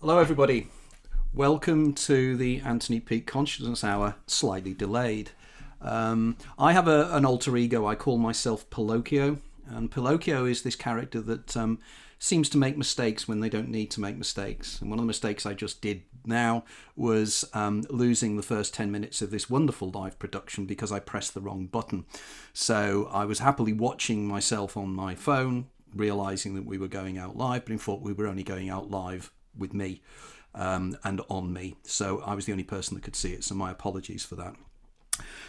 Hello, everybody. Welcome to the Anthony Peake Consciousness Hour, slightly delayed. I have an alter ego. I call myself Pinocchio, and Pinocchio is this character that seems to make mistakes when they don't need to make mistakes. And one of the mistakes I just did now was losing the first 10 minutes of this wonderful live production because I pressed the wrong button. So I was happily watching myself on my phone, realising that we were going out live, but in fact we were only going out live with me and on me. So I was the only person that could see it, so my apologies for that.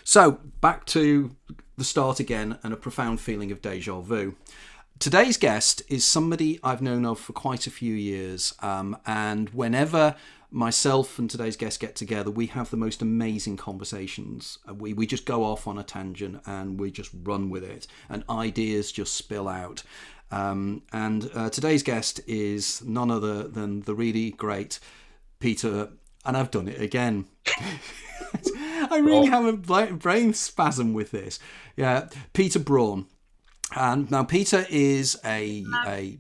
So back to the start again, and a profound feeling of deja vu. Today's guest is somebody I've known of for quite a few years, and whenever myself and today's guest get together, we have the most amazing conversations. We just go off on a tangent and we just run with it, and ideas just spill out. Today's guest is none other than the really great Peter, and I've done it again. I really have a brain spasm with this. Yeah, Peter Broughan. And now Peter is a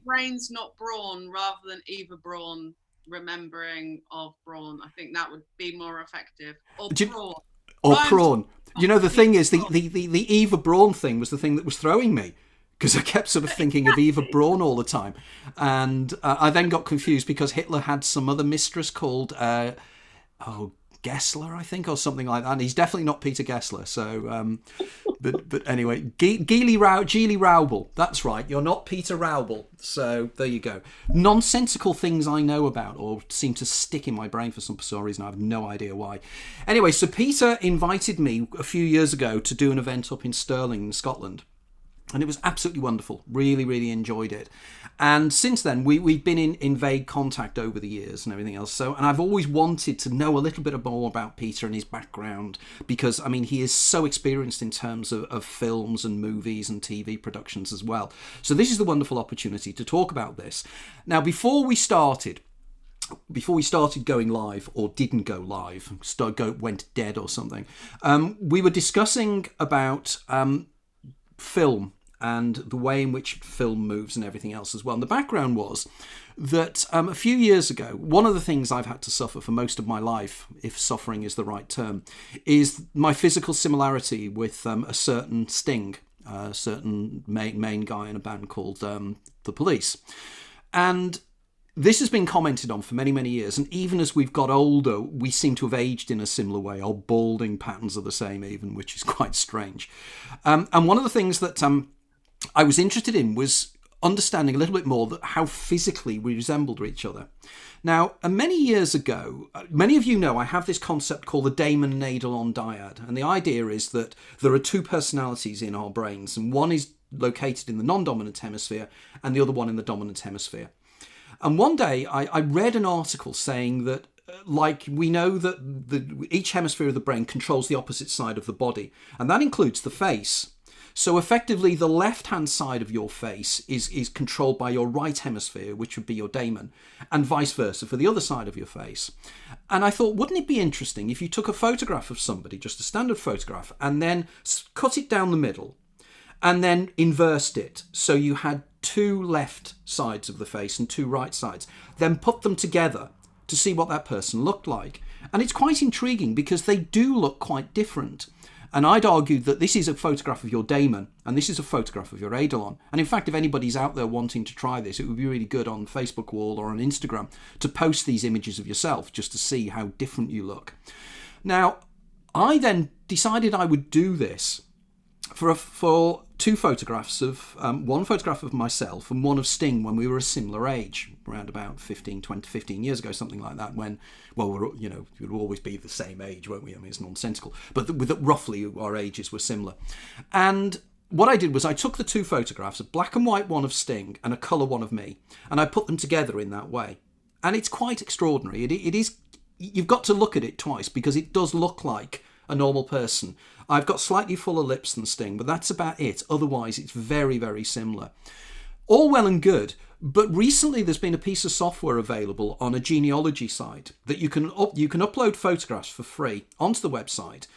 brains, not brawn, rather than Eva Braun remembering of Braun. I think that would be more effective. Or prawn. Or prawn. You know, the thing is, the Eva Braun thing was the thing that was throwing me, because I kept sort of thinking of Eva Braun all the time. And I then got confused because Hitler had some other mistress called, Gessler, I think, or something like that. And he's definitely not Peter Gessler. So, but anyway, Geely Raubel. That's right. You're not Peter Raubel. So there you go. Nonsensical things I know about or seem to stick in my brain for some bizarre reason. I have no idea why. Anyway, so Peter invited me a few years ago to do an event up in Stirling in Scotland. And it was absolutely wonderful. Really, really enjoyed it. And since then, we've been in vague contact over the years and everything else. And I've always wanted to know a little bit more about Peter and his background, because, I mean, he is so experienced in terms of films and movies and TV productions as well. So this is the wonderful opportunity to talk about this. Now, before we started going live, or didn't go live, went dead or something, we were discussing about film and the way in which film moves and everything else as well. And the background was that a few years ago, one of the things I've had to suffer for most of my life, if suffering is the right term, is my physical similarity with a certain Sting, a certain main guy in a band called The Police. And this has been commented on for many, many years, and even as we've got older, we seem to have aged in a similar way. Our balding patterns are the same even, which is quite strange. And one of the things that I was interested in was understanding a little bit more that how physically we resembled each other. Now, many years ago, many of you know I have this concept called the Damon and Eidolon dyad, and the idea is that there are two personalities in our brains, and one is located in the non-dominant hemisphere and the other one in the dominant hemisphere. And one day I read an article saying that, like, we know that each hemisphere of the brain controls the opposite side of the body, and that includes the face. So effectively, the left-hand side of your face is controlled by your right hemisphere, which would be your daemon, and vice versa for the other side of your face. And I thought, wouldn't it be interesting if you took a photograph of somebody, just a standard photograph, and then cut it down the middle, and then inversed it, so you had two left sides of the face and two right sides, then put them together to see what that person looked like. And it's quite intriguing because they do look quite different. And I'd argue that this is a photograph of your daemon and this is a photograph of your eidolon. And in fact, if anybody's out there wanting to try this, it would be really good on Facebook wall or on Instagram to post these images of yourself just to see how different you look. Now, I then decided I would do this for two photographs of one photograph of myself and one of Sting when we were a similar age, around about 15 years ago, something like that, when, well, we'll always be the same age, won't we? I mean, it's nonsensical, but roughly our ages were similar. And what I did was I took the two photographs, a black and white one of Sting and a colour one of me, and I put them together in that way. And it's quite extraordinary. It is. You've got to look at it twice because it does look like a normal person. I've got slightly fuller lips than Sting, but that's about it. Otherwise, it's very, very similar. All well and good, but recently there's been a piece of software available on a genealogy site that you can upload photographs for free onto the website,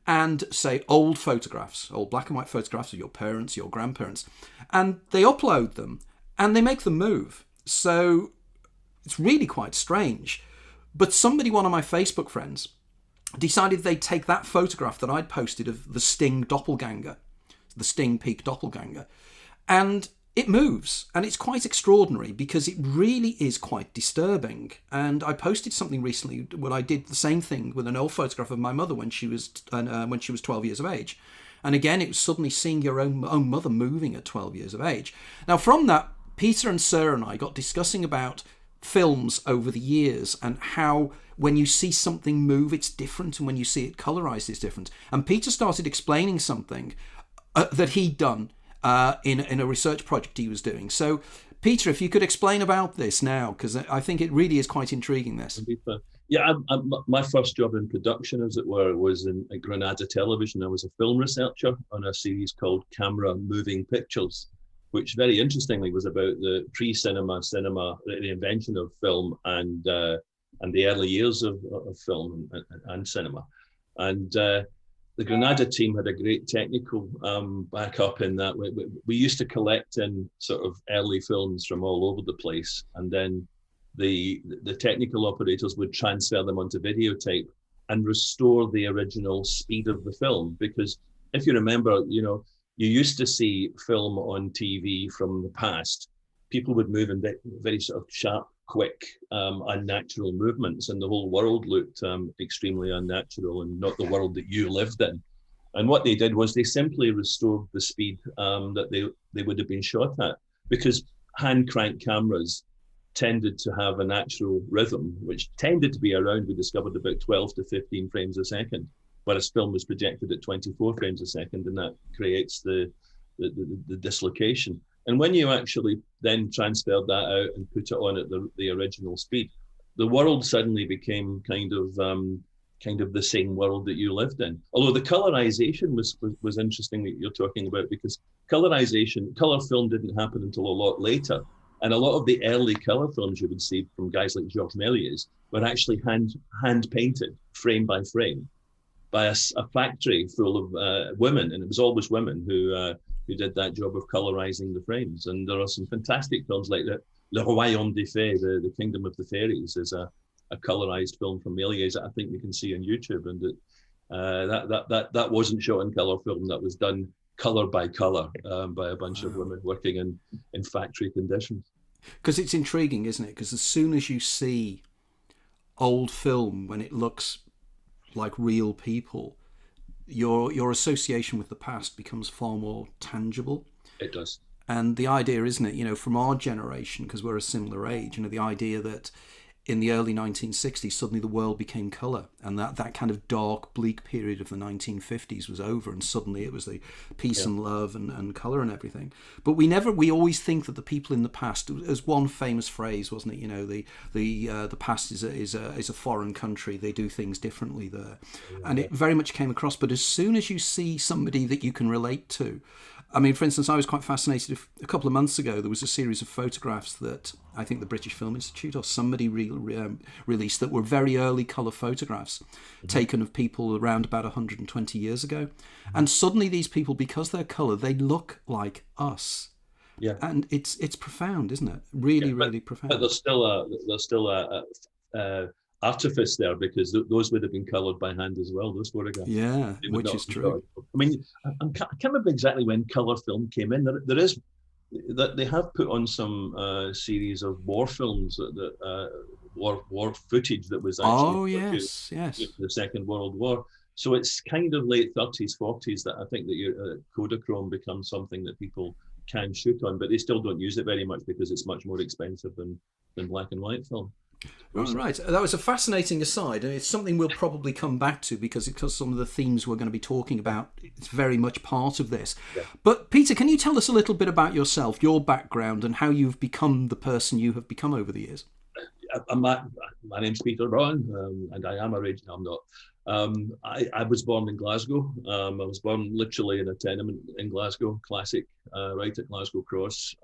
and say old black and white photographs of your parents, your grandparents, and they upload them and they make them move. So It's really quite strange. But somebody, one of my Facebook friends, decided they'd take that photograph that I'd posted of the Sting doppelganger, the Sting Peak doppelganger, and it moves, and it's quite extraordinary because it really is quite disturbing. And I posted something recently when I did the same thing with an old photograph of my mother when she was 12 years of age. And again, it was suddenly seeing your own mother moving at 12 years of age. Now, from that, Peter and Sarah and I got discussing about films over the years and how when you see something move, it's different, and when you see it colorized, it's different. And Peter started explaining something that he'd done in a research project he was doing. So, Peter, if you could explain about this now, because I think it really is quite intriguing, this. Yeah, my first job in production, as it were, was at Granada Television. I was a film researcher on a series called Camera Moving Pictures, which very interestingly was about the pre-cinema, the invention of film and the early years of film and cinema. And the Granada team had a great technical backup in that we used to collect in sort of early films from all over the place, and then the technical operators would transfer them onto videotape and restore the original speed of the film. Because if you remember, you used to see film on TV from the past. People would move in very sort of sharp, quick, unnatural movements, and the whole world looked extremely unnatural and not the world that you lived in. And what they did was they simply restored the speed that they would have been shot at, because hand crank cameras tended to have a natural rhythm, which tended to be around, we discovered, about 12 to 15 frames a second, whereas film was projected at 24 frames a second, and that creates the dislocation. And when you actually then transferred that out and put it on at the original speed, the world suddenly became kind of the same world that you lived in. Although the colorization was interesting that you're talking about, because color film didn't happen until a lot later. And a lot of the early color films you would see from guys like Georges Méliès were actually hand painted, frame by frame, by a factory full of women, and it was always women who did that job of colorizing the frames. And there are some fantastic films like Le Royaume des Fées, the Kingdom of the Fairies, is a colorized film from Méliès that I think you can see on YouTube, and that wasn't shot in color film. That was done color by color by a bunch of women working in factory conditions. Because it's intriguing, isn't it? Because as soon as you see old film when it looks like real people, your association with the past becomes far more tangible. It does. And the idea, isn't it, from our generation, because we're a similar age, the idea that in the early 1960s, suddenly the world became colour, and that kind of dark, bleak period of the 1950s was over, and suddenly it was the peace and love and colour and everything. But we always think that the people in the past, as one famous phrase, wasn't it? The past is a foreign country. They do things differently there, and it very much came across. But as soon as you see somebody that you can relate to, for instance, I was quite fascinated. A couple of months ago, there was a series of photographs that I think the British Film Institute or somebody released that were very early colour photographs taken of people around about 120 years ago. And suddenly these people, because they're colour, they look like us. Yeah. And it's profound, isn't it? Really profound. But there's still a artifice there, because those would have been coloured by hand as well, those photographs. Yeah, which is true. I can't remember exactly when colour film came in. There is that they have put on some series of war films war footage that was actually yes the Second World War. So it's kind of late 30s, 40s that I think that Kodachrome becomes something that people can shoot on, but they still don't use it very much because it's much more expensive than black and white film. Right. That was a fascinating aside, and it's something we'll probably come back to because some of the themes we're going to be talking about, it's very much part of this. Yeah. But Peter, can you tell us a little bit about yourself, your background, and how you've become the person you have become over the years? My name's Peter Broughan, and I am original. I'm not. I was born in Glasgow. I was born literally in a tenement in Glasgow, classic, right at Glasgow Cross.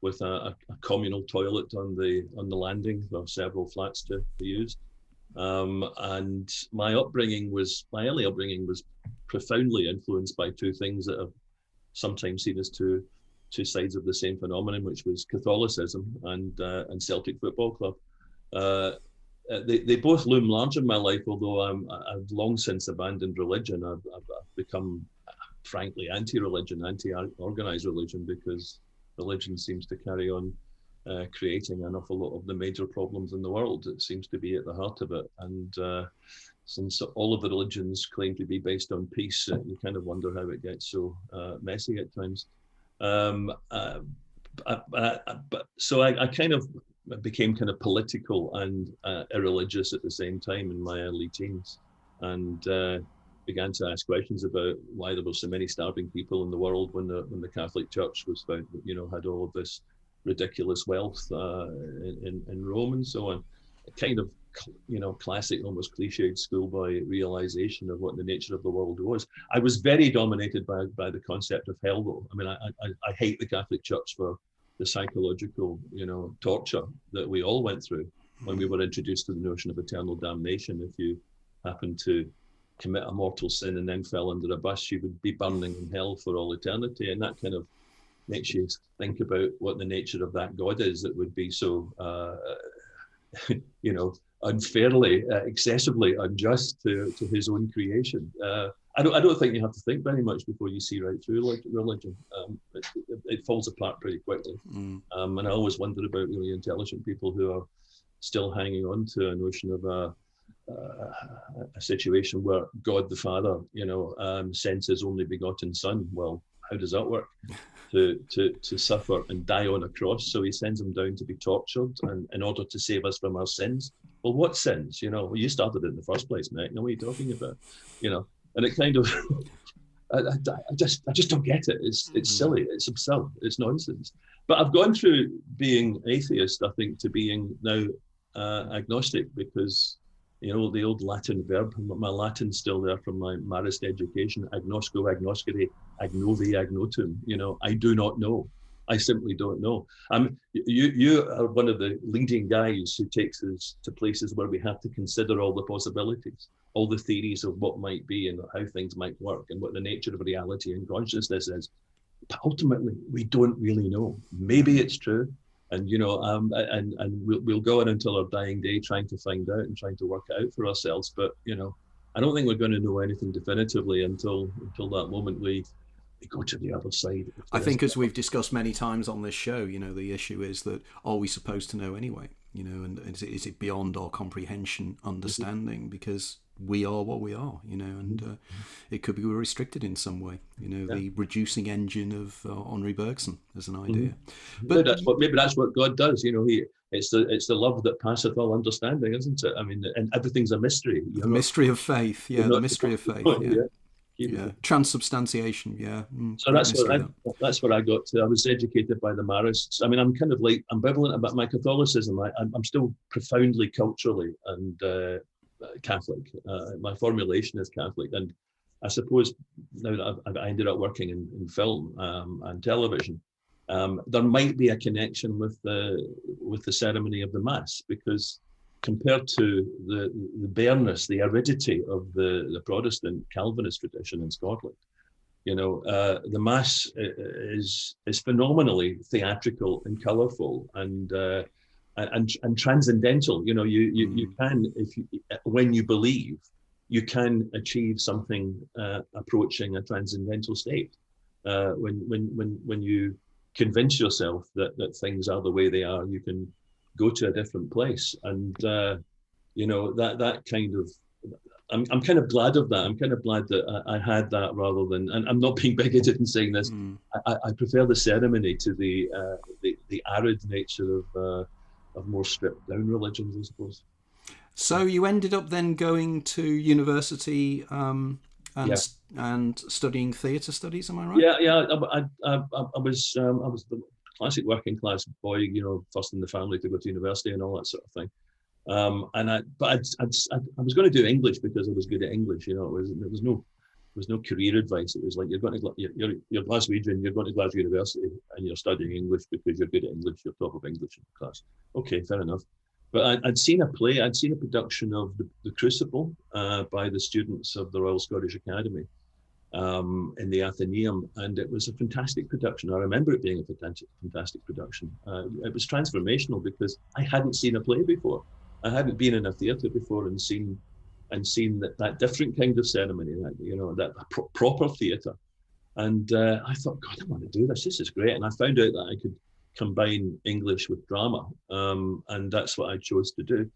With a communal toilet on the landing for several flats to use. And my early upbringing was profoundly influenced by two things that are sometimes seen as two two sides of the same phenomenon, which was Catholicism and Celtic Football Club. They both loom large in my life, although I've long since abandoned religion. I've become, frankly, anti-religion, anti-organized religion, because religion seems to carry on creating an awful lot of the major problems in the world. It seems to be at the heart of it. And since all of the religions claim to be based on peace, you kind of wonder how it gets so messy at times. So I kind of became kind of political and irreligious at the same time in my early teens, and began to ask questions about why there were so many starving people in the world when the Catholic Church was found, had all of this ridiculous wealth in Rome and so on. A kind of, classic, almost cliched schoolboy realization of what the nature of the world was. I was very dominated by the concept of hell, though. I mean, I hate the Catholic Church for the psychological, torture that we all went through when we were introduced to the notion of eternal damnation. If you happen to commit a mortal sin and then fell under a bus, you would be burning in hell for all eternity. And that kind of makes you think about what the nature of that God is that would be so, unfairly, excessively unjust to his own creation. I don't think you have to think very much before you see right through religion. It falls apart pretty quickly. And I always wondered about really intelligent people who are still hanging on to a notion of a situation where God the Father, sends his only begotten Son. Well, how does that work? To suffer and die on a cross. So he sends him down to be tortured and in order to save us from our sins. Well, what sins? Well, you started it in the first place, mate. What are you talking about? And it kind of, I just don't get it. It's silly. It's absurd. It's nonsense. But I've gone through being atheist, I think, to being now agnostic, because the old Latin verb, my Latin's still there from my Marist education, agnosco, agnoscere, agnovi, agnotum. I do not know. I simply don't know. You are one of the leading guys who takes us to places where we have to consider all the possibilities, all the theories of what might be and how things might work and what the nature of reality and consciousness is. But ultimately, we don't really know. Maybe it's true. And we'll go on until our dying day trying to find out and trying to work it out for ourselves. But I don't think we're going to know anything definitively until that moment we go to the other side. I think, as we've discussed many times on this show, the issue is that, are we supposed to know anyway? And is it beyond our comprehension, understanding? Because we are what we are, and it could be restricted in some way. The reducing engine of Henri Bergson as an idea. But maybe that's what God does. It's the love that passeth all understanding, isn't it? I mean, and everything's a mystery. The mystery of faith. Yeah, the mystery of faith. Yeah. Transubstantiation. Yeah. So that's what I got to. I was educated by the Marists. I mean, I'm kind of like ambivalent about my Catholicism. I'm still profoundly culturally and Catholic. My formulation is Catholic, and I suppose now that I ended up working in film and television, there might be a connection with the ceremony of the Mass, because compared to the bareness, the aridity of the Protestant Calvinist tradition in Scotland, the Mass is phenomenally theatrical and colourful and transcendental. You can, when you believe, you can achieve something approaching a transcendental state. When you convince yourself that things are the way they are, you can go to a different place. And that kind of, I'm kind of glad of that. I'm kind of glad that I had that, rather than, and I'm not being bigoted in saying this, I prefer the ceremony to the arid nature of more stripped down religions, I suppose. So you ended up then going to university and studying theatre studies, am I right? Yeah. I was the classic working class boy, first in the family to go to university and all that sort of thing. I was going to do English because I was good at English. There was no career advice. It was like, you're Glaswegian, you're going to Glasgow University and you're studying English because you're good at English, you're top of English in the class. Okay, fair enough. But I'd seen a play, I'd seen a production of The Crucible by the students of the Royal Scottish Academy. in the Athenaeum, and it was a fantastic production. I remember it being a fantastic production. It was transformational because I hadn't seen a play before. I hadn't been in a theatre before and seen that different kind of ceremony, that proper theatre. And I thought, God, I want to do this. This is great. And I found out that I could combine English with drama, and that's what I chose to do.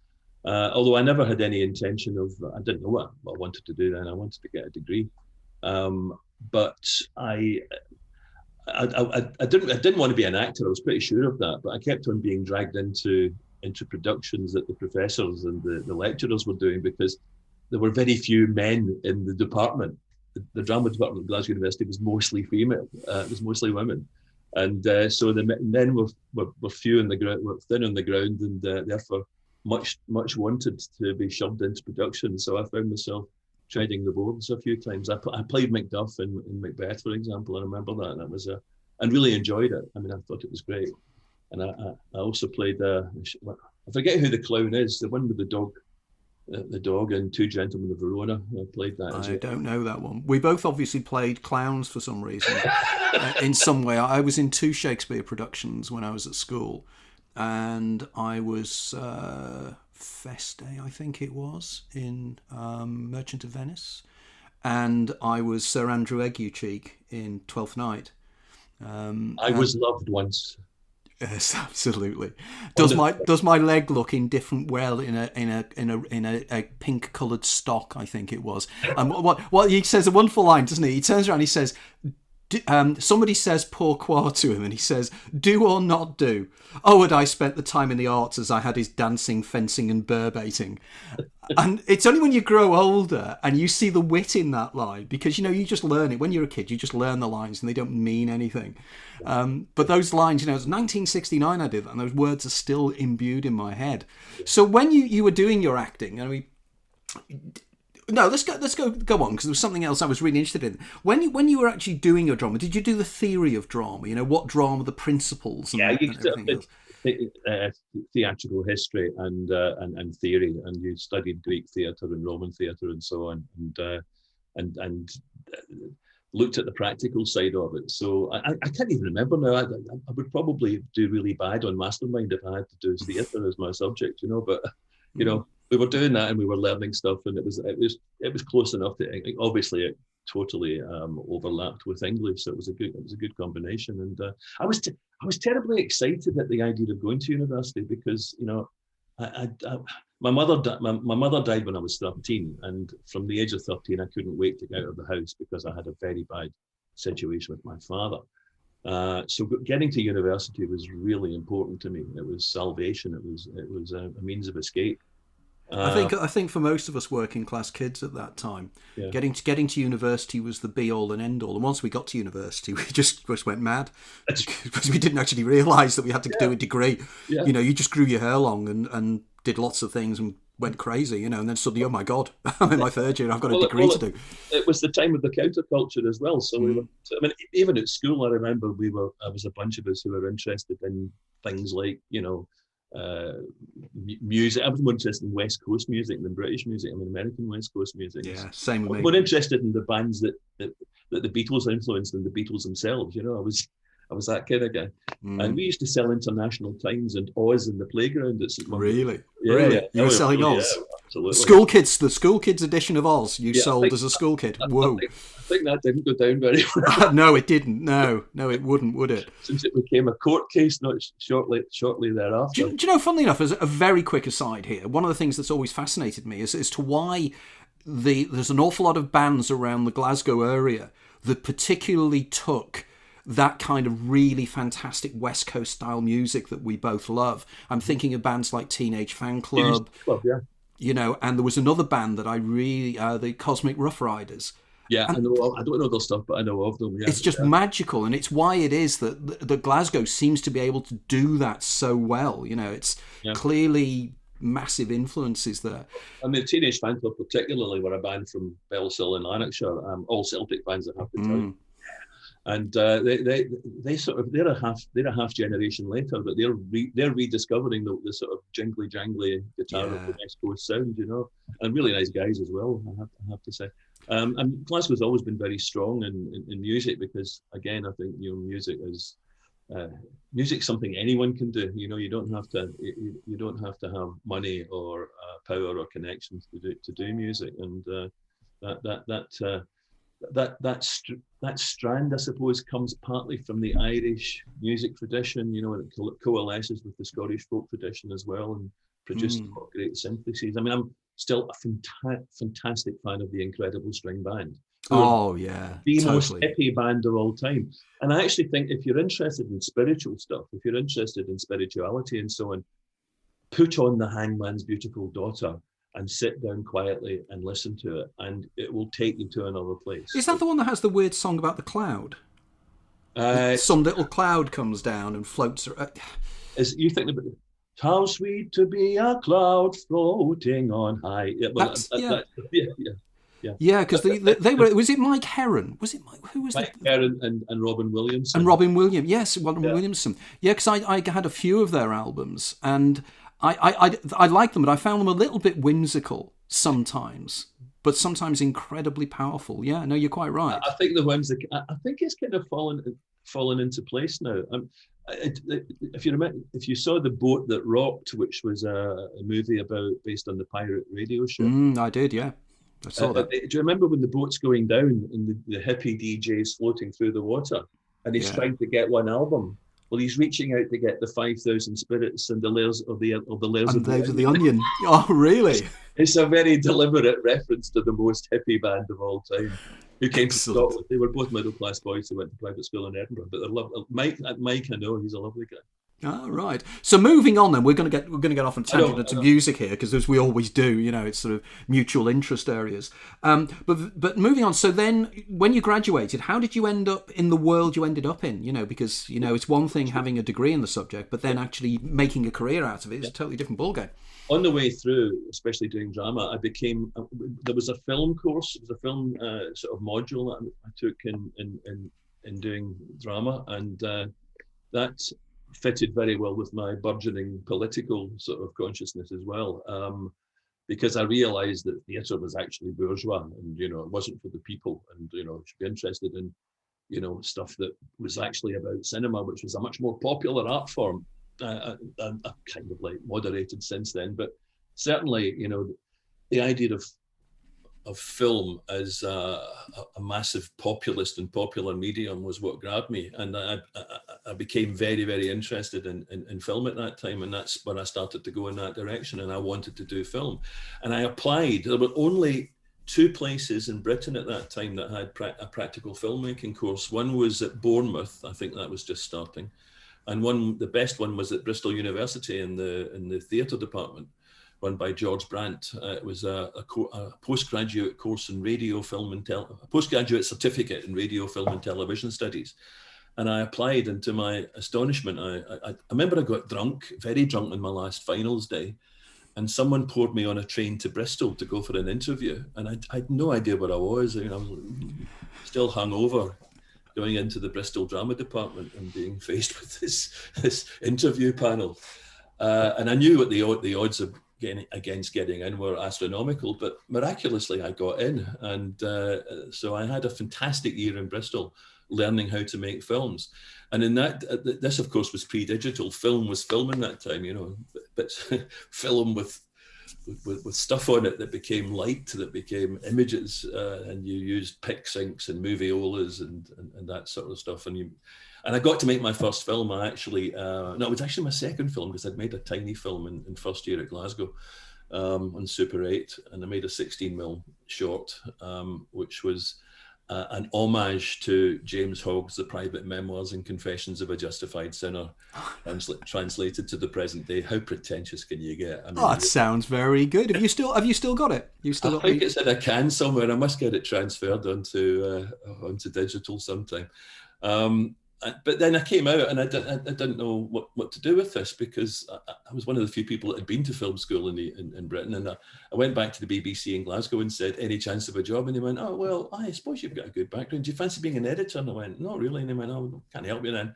Although I never had any intention of, I didn't know what I wanted to do then. I wanted to get a degree. But I didn't want to be an actor. I was pretty sure of that, but I kept on being dragged into productions that the professors and the lecturers were doing, because there were very few men in the department. The drama department at Glasgow University was mostly female. It was mostly women, and so the men were few in the ground, were thin on the ground, and therefore much wanted to be shoved into production. So I found myself treading the boards a few times. I played Macduff in Macbeth, for example. I remember that, and that was and really enjoyed it. I mean, I thought it was great. And I also played I forget who the clown is, the one with the dog and Two Gentlemen of Verona. I played that. I don't know that one. We both obviously played clowns for some reason. In some way, I was in 2 Shakespeare productions when I was at school, and I was Feste, I think it was, in Merchant of Venice, and I was Sir Andrew Aguecheek in Twelfth Night. I was loved once. Yes, absolutely. Does my leg look indifferent well in a pink coloured stock? I think it was. What he says a wonderful line, doesn't he? He turns around, and he says, somebody says pourquoi to him, and he says, do or not do. Oh, had I spent the time in the arts as I had his dancing, fencing and burr-baiting. And it's only when you grow older and you see the wit in that line, because, you just learn it. When you're a kid, you just learn the lines and they don't mean anything. But those lines, it was 1969 I did that, and those words are still imbued in my head. So when you were doing your acting, I mean... No, let's go on, because there was something else I was really interested in. When you were actually doing your drama, did you do the theory of drama? What drama, the principles, and, and everything else? Theatrical history and theory, and you studied Greek theatre and Roman theatre and so on, and looked at the practical side of it. So I can't even remember now. I would probably do really bad on Mastermind if I had to do theatre as my subject, but we were doing that and we were learning stuff, and it was close enough to, obviously it totally overlapped with English, so it was a good combination. And I was terribly excited at the idea of going to university, because my mother died when I was 13, and from the age of 13 I couldn't wait to get out of the house because I had a very bad situation with my father. So getting to university was really important to me. It was salvation. It was a means of escape. I think for most of us working class kids at that time, getting to university was the be all and end all. And once we got to university, we just went mad because we didn't actually realise that we had to do a degree. Yeah. You just grew your hair long and did lots of things and went crazy, and then suddenly, oh my God, I'm in my 3rd year, I've got a degree to do. It was the time of the counterculture as well. So we were, even at school, I remember I was a bunch of us who were interested in things like, music. I was more interested in West Coast music than British music. American West Coast music. Yeah, same with me. More interested in the bands that the Beatles influenced than the Beatles themselves. I was that kind of guy. And we used to sell International Times and Oz in the playground at St. Really? Really? You were selling Oz? Yeah, absolutely. The school kids edition of Oz you sold as a school kid. Whoa. I think that didn't go down very well. No, it didn't. No, it wouldn't, would it? Since it became a court case not shortly thereafter. Do you know, funnily enough, as a very quick aside here, one of the things that's always fascinated me is as to why there's an awful lot of bands around the Glasgow area that particularly took that kind of really fantastic West Coast style music that we both love. I'm thinking of bands like Teenage Fan Club, and there was another band that I really, the Cosmic Rough Riders. Yeah, I don't know their stuff, but I know of them. Yeah, it's just magical, and it's why it is that Glasgow seems to be able to do that so well. It's clearly massive influences there. Teenage Fan Club particularly were a band from Bellsill in Lanarkshire, all Celtic bands, I have to tell you. And they sort of they're a half generation later, but they're rediscovering the sort of jingly jangly guitar of the West Coast sound, and really nice guys as well. I have to say. And Glasgow's always been very strong in music because, again, I think music's something anyone can do. You don't have to have money or power or connections to do music, and that strand, I suppose, comes partly from the Irish music tradition, and it coalesces with the Scottish folk tradition as well, and produces great syntheses. I mean, I'm still a fantastic fan of the Incredible String Band. Oh yeah, the most hippie band of all time. And I actually think if you're interested in spiritual stuff, if you're interested in spirituality and so on, put on The Hangman's Beautiful Daughter and sit down quietly and listen to it, and it will take you to another place. Is that the one that has the weird song about the cloud? Some little cloud comes down and floats. You think about how sweet to be a cloud floating on high. Yeah, because they were. Was it Mike Heron? Was it Mike? Who was Mike Heron and Robin Williamson? And Robin Williams, yes, Robin Williamson. Yeah, because I had a few of their albums, and I like them, but I found them a little bit whimsical sometimes, but sometimes incredibly powerful. Yeah, no, you're quite right. I think I think it's kind of fallen into place now. If you saw The Boat That Rocked, which was a movie based on the pirate radio show, I did, yeah. I saw that. Do you remember when the boat's going down and the hippie DJ's floating through the water, and he's trying to get one album? Well, he's reaching out to get the 5,000 Spirits and the layers of the onion. Oh, really? It's a very deliberate reference to the most hippie band of all time, who came to Scotland. They were both middle-class boys who went to private school in Edinburgh, but they're lovely. Mike, I know he's a lovely guy. Oh, right. So moving on, then we're going to get off on tangent into music here, because as we always do, it's sort of mutual interest areas. But moving on. So then, when you graduated, how did you end up in the world you ended up in? Because it's one thing having a degree in the subject, but then actually making a career out of it is a totally different ballgame. On the way through, especially doing drama, there was a film course. It was a film sort of module that I took in doing drama, and that fitted very well with my burgeoning political sort of consciousness as well, because I realized that theatre was actually bourgeois, and it wasn't for the people, and should be interested in stuff that was actually about cinema, which was a much more popular art form. I've kind of like moderated since then, but certainly the idea of film as a massive populist and popular medium was what grabbed me, and I became very, very interested in film at that time, and that's when I started to go in that direction, and I wanted to do film. And I applied. There were only 2 places in Britain at that time that had a practical filmmaking course. One was at Bournemouth, I think that was just starting, and the best one was at Bristol University in the theatre department, run by George Brandt. It was a postgraduate course in radio, film and postgraduate certificate in radio, film and television studies. And I applied, and to my astonishment, I remember I got drunk, very drunk on my last finals day, and someone poured me on a train to Bristol to go for an interview. And I had no idea where I was. I was still hungover, going into the Bristol drama department and being faced with this interview panel. And I knew what the odds of against getting in were astronomical, but miraculously I got in, and so I had a fantastic year in Bristol learning how to make films. And in that, this of course was pre-digital. Film was film in that time, but film with stuff on it that became light, that became images, and you used pic syncs and moviolas and that sort of stuff. And I got to make my first film. It was actually my second film, because I'd made a tiny film in first year at Glasgow on Super 8, and I made a 16mm short, which was an homage to James Hogg's The Private Memoirs and Confessions of a Justified Sinner, translated to the present day. How pretentious can you get? That sounds very good. Have you still got it? I think it's in a can somewhere. I must get it transferred onto digital sometime. but then I came out and I didn't know what to do with this, because I was one of the few people that had been to film school in Britain, and I went back to the BBC in Glasgow and said, any chance of a job? And he went, oh, well, I suppose you've got a good background. Do you fancy being an editor? And I went, not really. And he went, oh, can't help you then.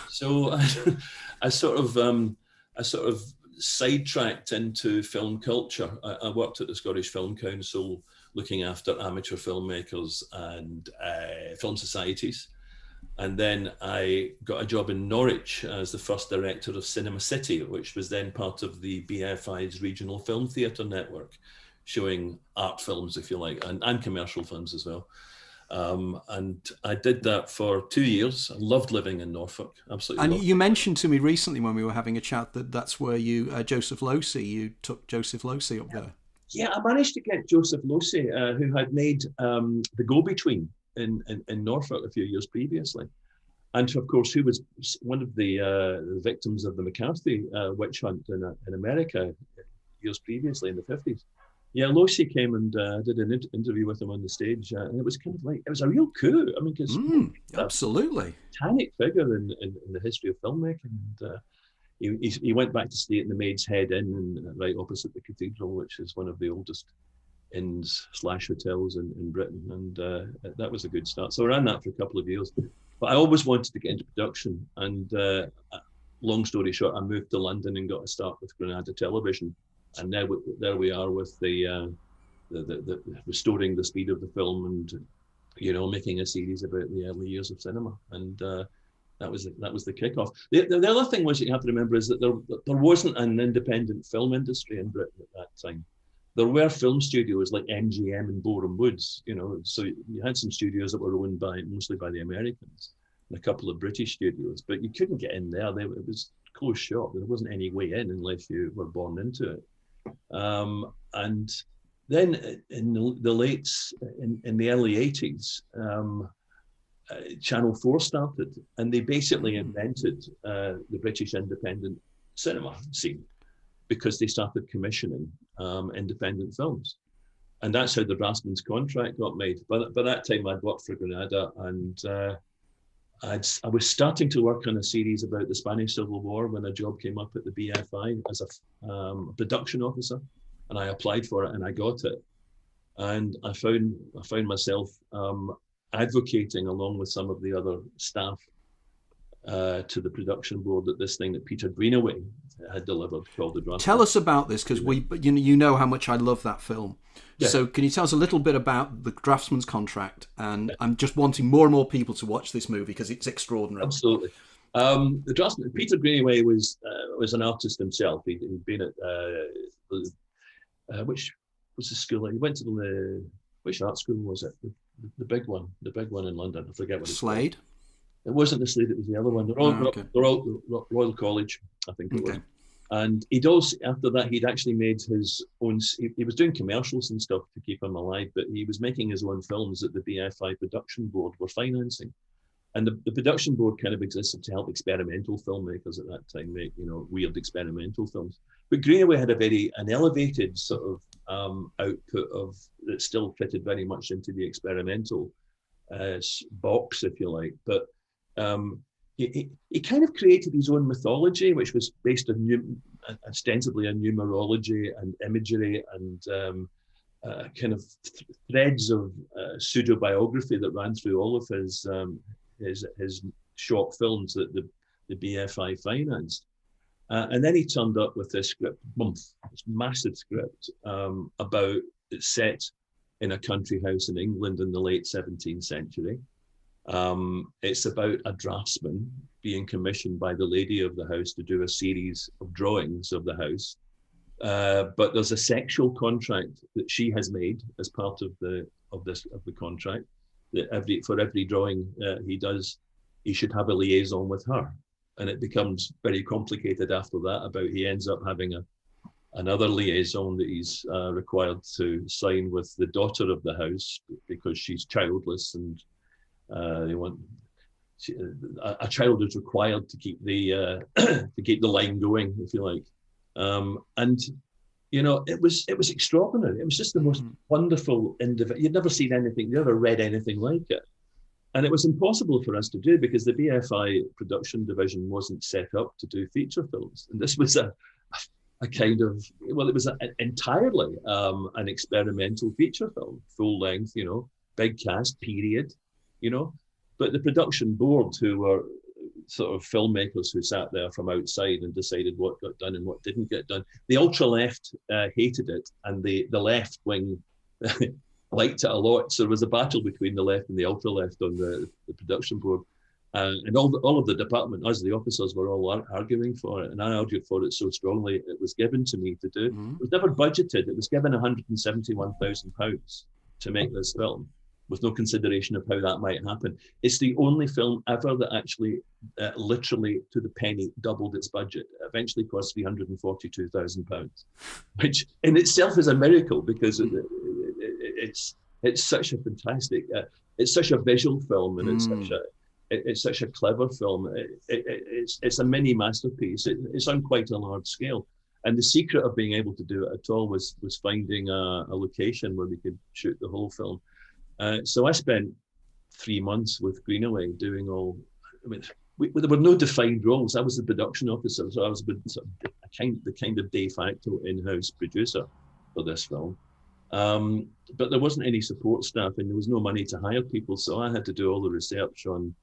So I sort of sidetracked into film culture. I worked at the Scottish Film Council looking after amateur filmmakers and film societies. And then I got a job in Norwich as the first director of Cinema City, which was then part of the BFI's regional film theatre network, showing art films, if you like, and commercial films as well. And I did that for 2 years. I loved living in Norfolk, absolutely. And you mentioned to me recently when we were having a chat that that's where you, Joseph Losey, you took Joseph Losey up there. Yeah, I managed to get Joseph Losey, who had made The Go-Between in Norfolk a few years previously. And of course, who was one of the victims of the McCarthy witch hunt in America years previously in the 50s. Yeah, Losey came and did an interview with him on the stage, and it was kind of like, it was a real coup. I mean, because absolutely titanic figure in the history of filmmaking. And he went back to stay at the Maid's Head Inn, and right opposite the cathedral, which is one of the oldest inns/hotels in Britain, and that was a good start. So I ran that for a couple of years, but I always wanted to get into production, and long story short, I moved to London and got a start with Granada Television, and now there we are with the restoring the speed of the film, and making a series about the early years of cinema, and that was the kickoff. The other thing was, you have to remember, is that there wasn't an independent film industry in Britain at that time. There were film studios like MGM and Boreham Woods, so you had some studios that were owned mostly by the Americans, and a couple of British studios, but you couldn't get in there. It was closed shop. There wasn't any way in unless you were born into it. And then in the early 80s, Channel 4 started, and they basically invented the British independent cinema scene, because they started commissioning independent films. And that's how the Draughtsman's contract got made. But by that time, I'd worked for Granada, and I was starting to work on a series about the Spanish Civil War when a job came up at the BFI as a production officer, and I applied for it and I got it. And I found myself advocating, along with some of the other staff, to the production board, that this thing that Peter Greenaway had delivered called the Draughtsman. Tell us about this, because you know how much I love that film. Yeah. So can you tell us a little bit about the Draughtsman's contract? And I'm just wanting more and more people to watch this movie because it's extraordinary. Absolutely. The Draughtsman, Peter Greenaway was an artist himself. He'd been at which was the school? He went to which art school was it? The big one in London. I forget what it's Slade. Called. It wasn't the Slade, it was the other one. The Royal College, I think it was. And he'd also, after that, he'd actually made his own, he was doing commercials and stuff to keep him alive, but he was making his own films that the BFI production board were financing. And the production board kind of existed to help experimental filmmakers at that time make, weird experimental films. But Greenaway had an elevated sort of output that still fitted very much into the experimental box, if you like. But he kind of created his own mythology, which was based on ostensibly on numerology and imagery and kind of threads of pseudo biography that ran through all of his short films that the BFI financed. And then he turned up with this script, this massive script about it's set in a country house in England in the late 17th century. It's about a draftsman being commissioned by the lady of the house to do a series of drawings of the house. But there's a sexual contract that she has made as part of the contract, that for every drawing he does, he should have a liaison with her. And it becomes very complicated after that. He ends up having another liaison that he's required to sign with the daughter of the house because she's childless, and a child is required to keep the line going, if you like. And it was extraordinary. It was just the most wonderful individual. You'd never seen anything, you never read anything like it. And it was impossible for us to do because the BFI production division wasn't set up to do feature films. And this was a kind of, well, it was entirely an experimental feature film, full length, you know, big cast, period, you know. But the production board, who were sort of filmmakers who sat there from outside and decided what got done and what didn't get done, the ultra left hated it, and the left wing liked it a lot. So there was a battle between the left and the ultra left on the production board. And all of the department, us, the officers, were all arguing for it. And I argued for it so strongly, it was given to me to do. It was never budgeted. It was given £171,000 to make this film, with no consideration of how that might happen. It's the only film ever that actually literally to the penny doubled its budget. It eventually cost £342,000, which in itself is a miracle, because it's such a fantastic, it's such a visual film, and it's such a clever film. It's a mini masterpiece. It's on quite a large scale. And the secret of being able to do it at all was finding a location where we could shoot the whole film. So I spent 3 months with Greenaway doing all. I mean, there were no defined roles. I was the production officer, so I was the kind of de facto in-house producer for this film. But there wasn't any support staff, and there was no money to hire people, so I had to do all the research on,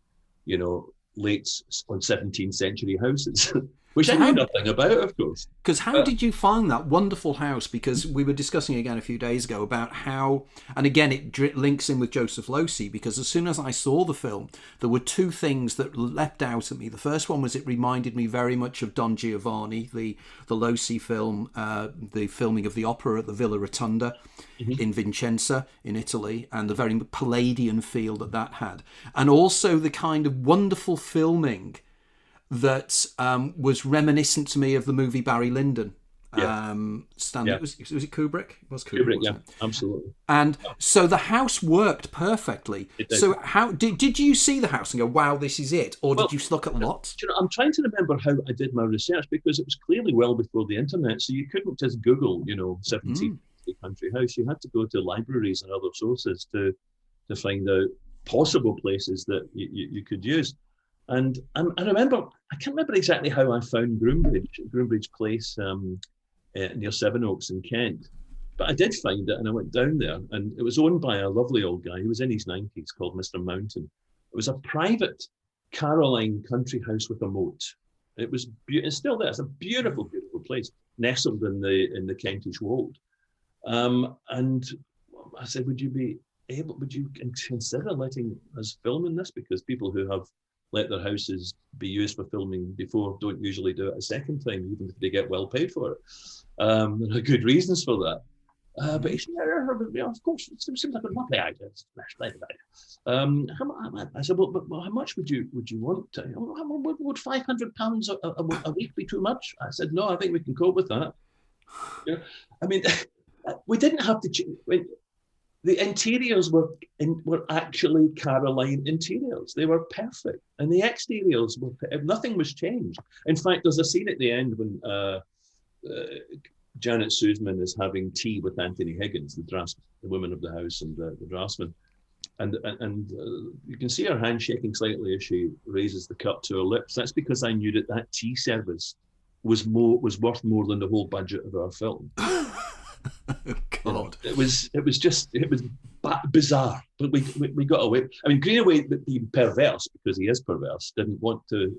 you know, late 17th century houses. Which I knew nothing about, of course. Because how did you find that wonderful house? Because we were discussing again a few days ago about how, and again it links in with Joseph Losey, because as soon as I saw the film, there were two things that leapt out at me. The first one was it reminded me very much of Don Giovanni, the Losey film, the filming of the opera at the Villa Rotunda in Vicenza in Italy, and the very Palladian feel that had. And also the kind of wonderful filming that was reminiscent to me of the movie Barry Lyndon. Was it Kubrick? It was Kubrick, yeah, it? Absolutely. And so the house worked perfectly. So how did you see the house and go, wow, this is it? Or did you look at lots? You know, I'm trying to remember how I did my research, because it was clearly well before the internet. So you couldn't just Google, you know, 17th country house. You had to go to libraries and other sources to find out possible places that you could use. And I remember, I can't remember exactly how I found Groombridge Place near Sevenoaks in Kent, but I did find it, and I went down there, and it was owned by a lovely old guy who was in his 90s called Mr. Mountain. It was a private Caroline country house with a moat. It's still there. It's a beautiful, beautiful place, nestled in the Kentish Wold. And I said, would you consider letting us film in this? Because people who have let their houses be used for filming before don't usually do it a second time, even if they get well paid for it. There are good reasons for that. But he said, yeah, of course, it seems like a lovely idea. It's a splendid idea. I said, well, how much would you want? Would £500 a week be too much? I said, no, I think we can cope with that. Yeah. I mean, we didn't have to. The interiors were actually Caroline interiors. They were perfect. And the exteriors nothing was changed. In fact, there's a scene at the end when Janet Suzman is having tea with Anthony Higgins, the woman of the house, and the Draughtsman. And you can see her hand shaking slightly as she raises the cup to her lips. That's because I knew that tea service was worth more than the whole budget of our film. God, it was bizarre, but we got away. I mean, Greenaway, being perverse, because he is perverse, didn't want to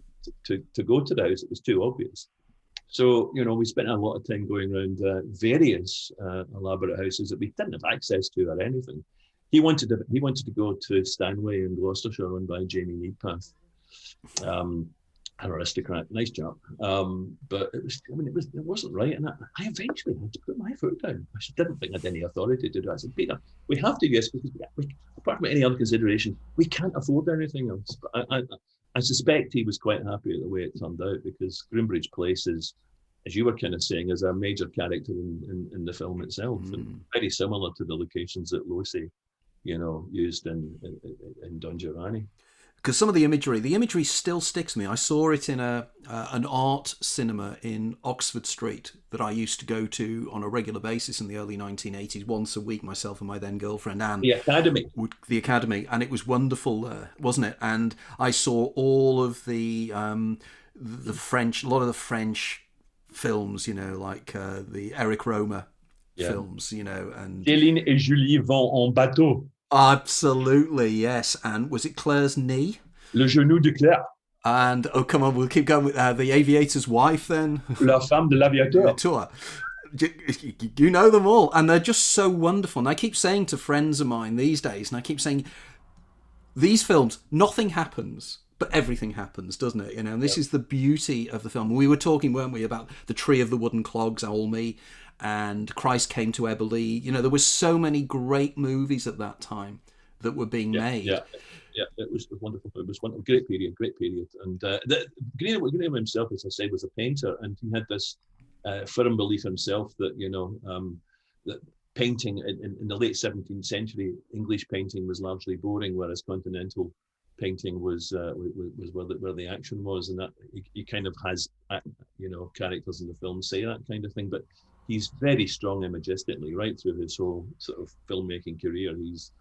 go to the house. It was too obvious. So, you know, we spent a lot of time going around various elaborate houses that we didn't have access to or anything. He wanted to go to Stanway in Gloucestershire, run by Jamie Needpath. An aristocrat, nice job, but it wasn't right, and I eventually had to put my foot down. I didn't think I had any authority to do it. I said, Peter, we have to, yes, because apart from any other consideration, we can't afford anything else. But I suspect he was quite happy at the way it turned out, because Groombridge Place is, as you were kind of saying, is a major character in the film itself, and very similar to the locations that Losey, you know, used in Don Giovanni. because some of the imagery still sticks to me. I saw it in an art cinema in Oxford Street that I used to go to on a regular basis in the early 1980s, once a week, myself and my then girlfriend Anne. The Academy. The Academy, and it was wonderful, wasn't it? And I saw all of the French, a lot of the French films, like the Eric Romer films, and Céline et Julie vont en bateau. Absolutely, yes. And was it Claire's knee? Le genou de Claire. And, oh, come on, we'll keep going with the aviator's wife then. La femme de l'aviateur. You know them all. And they're just so wonderful. And I keep saying to friends of mine these days, and I keep saying, these films, nothing happens, but everything happens, doesn't it? And this is the beauty of the film. We were talking, weren't we, about The Tree of the Wooden Clogs, Olney, and Christ Came to Eberly. There were so many great movies at that time that were being made. Yeah, it was wonderful. It was one great period. And Greenham himself, as I said, was a painter, and he had this firm belief himself that that painting in the late 17th century, English painting was largely boring, whereas continental painting was where the action was, and that he kind of has characters in the film say that kind of thing, but he's very strong imagistically right through his whole sort of filmmaking career. He's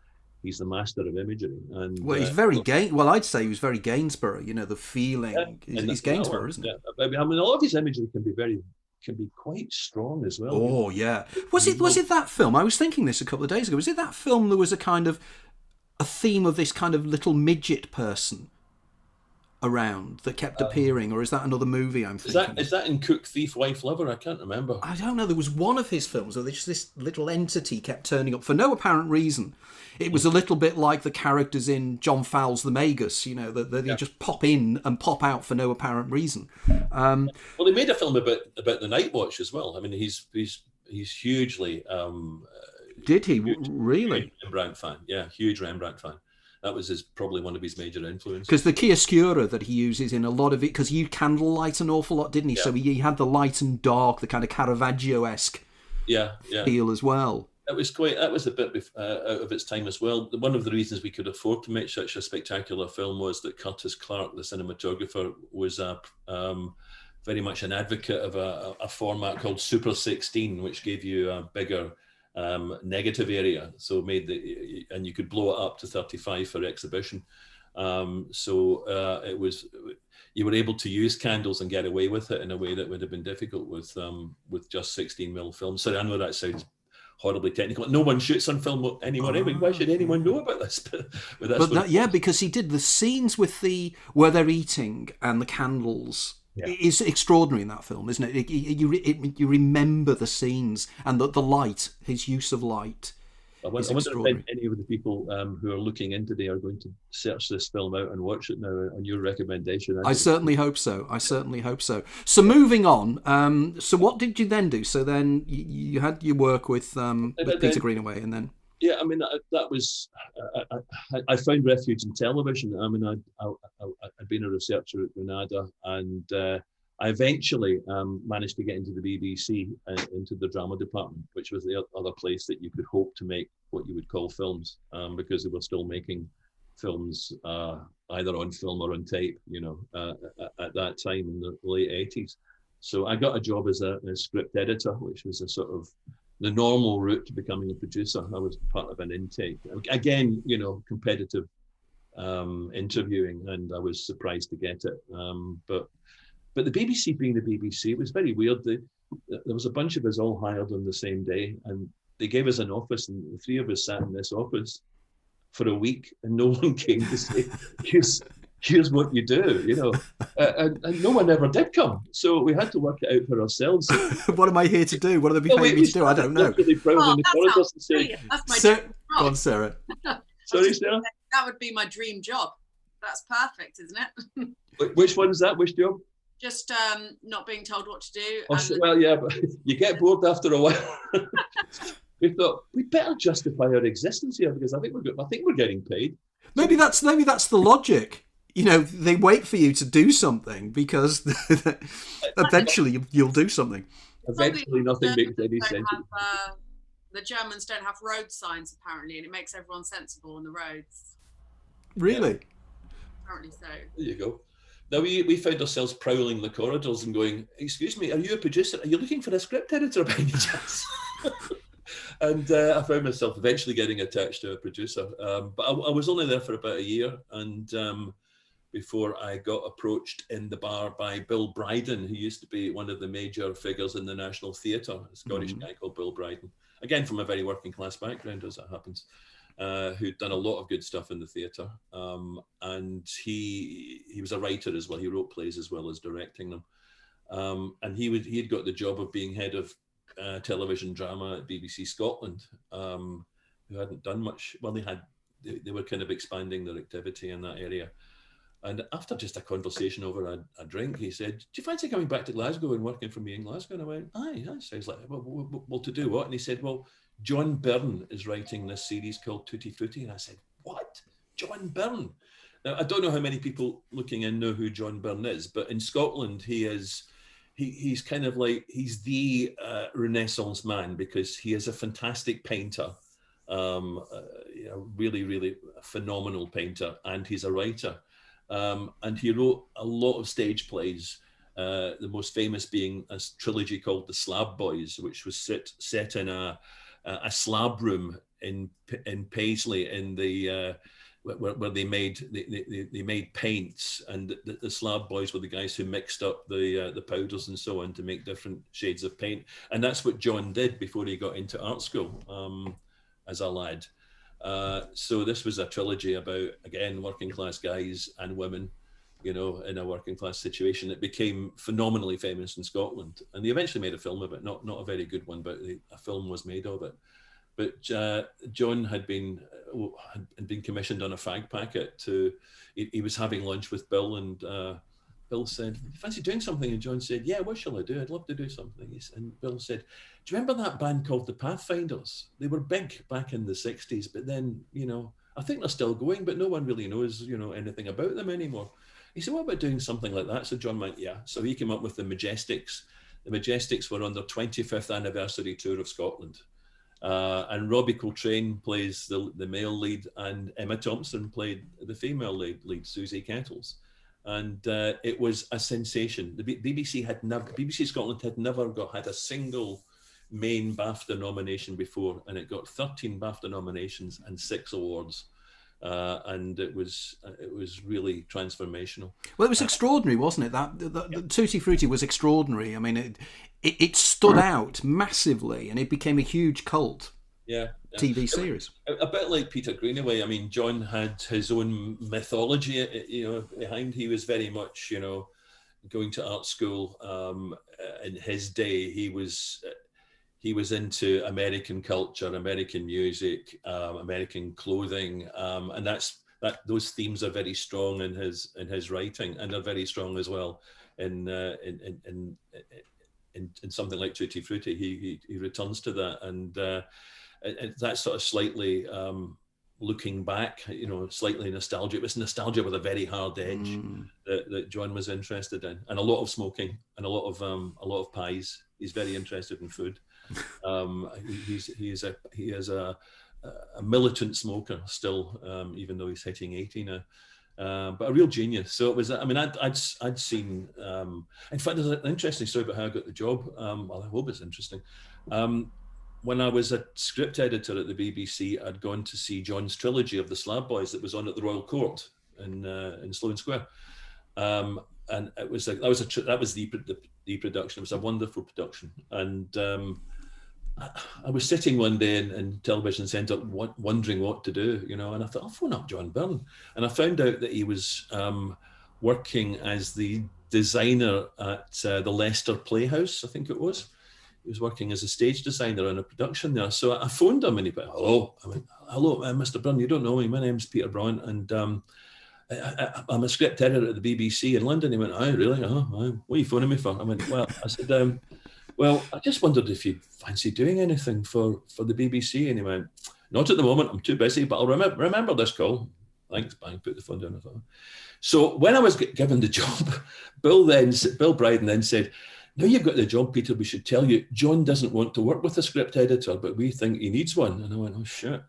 the master of imagery, and he's very I'd say he was very Gainsborough. The feeling he's Gainsborough, isn't it? I mean, a lot of his imagery can be quite strong as well. Oh yeah, was it that film? I was thinking this a couple of days ago. Was it that film? There was a theme of this kind of little midget person around that kept appearing, or is that another movie I'm thinking? Is that in Cook, Thief, Wife, Lover? I can't remember. I don't know. There was one of his films where just this little entity kept turning up for no apparent reason. It was a little bit like the characters in John Fowles' The Magus, that they just pop in and pop out for no apparent reason. Well, they made a film about the Night Watch as well. I mean, he's hugely. Did he really? Huge Rembrandt fan, yeah, huge Rembrandt fan. That was probably one of his major influences. Because the chiaroscuro that he uses in a lot of it, because he used candlelight an awful lot, didn't he? Yeah. So he had the light and dark, the kind of Caravaggio-esque feel as well. That was a bit out of its time as well. One of the reasons we could afford to make such a spectacular film was that Curtis Clarke, the cinematographer, was very much an advocate of a format called Super 16, which gave you a bigger negative area, and you could blow it up to 35 for exhibition. It was, you were able to use candles and get away with it in a way that would have been difficult with just 16mm film. So I know that sounds horribly technical. No one shoots on film anymore. Why should anyone know about this? Because he did the scenes with where they're eating and the candles. Yeah. It's extraordinary in that film, isn't it? You remember the scenes and the light, his use of light. I wonder if any of the people who are looking in today are going to search this film out and watch it now on your recommendation. I certainly hope so. So moving on. So what did you then do? So then you had your work with Peter Greenaway, and then. Yeah, I mean that was. I found refuge in television. I mean, I'd been a researcher at Granada, and I eventually managed to get into the BBC, into the drama department, which was the other place that you could hope to make what you would call films, because they were still making films either on film or on tape, at that time in the late 80s. So I got a job as a script editor, which was a sort of the normal route to becoming a producer. I was part of an intake. Again, competitive interviewing, and I was surprised to get it. But the BBC being the BBC, it was very weird. There was a bunch of us all hired on the same day, and they gave us an office, and the three of us sat in this office for a week, and no one came to say, here's what you do, and no one ever did come. So we had to work it out for ourselves. What am I here to do? What are they paying me to do? I don't know. Really proud in the corridors and say, that's my dream job. Go on, Sarah. Sorry, Sarah? That would be my dream job. That's perfect, isn't it? Which one is that? Which job? Just not being told what to do. Well, yeah, but you get bored after a while. We thought we'd better justify our existence here, because I think we're getting paid. Maybe that's the logic. They wait for you to do something because eventually you'll do something. Eventually, nothing makes any sense. The Germans don't have road signs apparently, and it makes everyone sensible on the roads. Really? Apparently so. There you go. Now we found ourselves prowling the corridors and going, "Excuse me, are you a producer? Are you looking for a script editor by any chance?" And I found myself eventually getting attached to a producer. But I was only there for about a year, and before I got approached in the bar by Bill Bryden, who used to be one of the major figures in the National Theatre, a Scottish guy called Bill Bryden, again from a very working class background as that happens, who'd done a lot of good stuff in the theatre. And he was a writer as well. He wrote plays as well as directing them. And he'd got the job of being head of television drama at BBC Scotland, who hadn't done much. Well, they were kind of expanding their activity in that area. And after just a conversation over a drink, he said, "Do you fancy coming back to Glasgow and working for me in Glasgow?" And I went, "Aye, that sounds like, well, to do what?" And he said, "Well, John Byrne is writing this series called Tutti Frutti." And I said, "What? John Byrne?" Now, I don't know how many people looking in know who John Byrne is, but in Scotland, he's kind of like, he's the Renaissance man, because he is a fantastic painter, really, really phenomenal painter, and he's a writer. And he wrote a lot of stage plays, the most famous being a trilogy called The Slab Boys, which was set in a slab room in Paisley, in the where they made paints, and the Slab Boys were the guys who mixed up the powders and so on to make different shades of paint. And that's what John did before he got into art school as a lad. So this was a trilogy about, again, working class guys and women, in a working class situation. It became phenomenally famous in Scotland, and they eventually made a film of it. Not a very good one, but a film was made of it. But John had been commissioned on a fag packet he was having lunch with Bill, and Bill said, "You fancy doing something?" And John said, "Yeah, what shall I do? I'd love to do something." And Bill said, "Do you remember that band called the Pathfinders? They were big back in the 60s, but then, I think they're still going, but no one really knows, anything about them anymore." He said, "What about doing something like that?" So John went, "Yeah." So he came up with the Majestics. The Majestics were on their 25th anniversary tour of Scotland. And Robbie Coltrane plays the male lead, and Emma Thompson played the female lead, Susie Kettles. And it was a sensation. The BBC Scotland had never had a single main BAFTA nomination before, and it got 13 BAFTA nominations and 6 awards. And it was really transformational. Well, it was extraordinary, wasn't it? The Tutti Frutti was extraordinary. I mean, it stood out massively, and it became a huge cult TV series. A bit like Peter Greenaway. I mean, John had his own mythology, behind. He was very much, going to art school. In his day, he was into American culture, American music, American clothing, and those themes are very strong in his writing, and are very strong as well in something like Tutti Frutti. He returns to that, and that sort of slightly looking back, slightly nostalgia. It was nostalgia with a very hard edge that John was interested in, and a lot of smoking, and a lot of pies. He's very interested in food. He is a militant smoker still, even though he's hitting 80 now. But a real genius. So it was. I mean, I'd seen. In fact, there's an interesting story about how I got the job. Well, I hope it's interesting. When I was a script editor at the BBC, I'd gone to see John's trilogy of the Slab Boys that was on at the Royal Court in Sloane Square, and it was that was the production. It was a wonderful production, and I was sitting one day in Television Centre wondering what to do, and I thought, I'll phone up John Byrne. And I found out that he was working as the designer at the Leicester Playhouse, I think it was. He was working as a stage designer on a production there. So I phoned him, and he went, "Hello." I went, "Hello, Mr. Byrne, you don't know me. My name's Peter Broughan, and I'm a script editor at the BBC in London." He went, "Oh, really? What are you phoning me for?" I went, "Well," I said, "well, I just wondered if you'd fancy doing anything for the BBC." And he went, "Not at the moment. I'm too busy, but I'll remember this call." Thanks, bang, put the phone down. So when I was given the job, Bill Bryden then said, "Now you've got the job, Peter, we should tell you, John doesn't want to work with a script editor, but we think he needs one." And I went, "Oh, shit."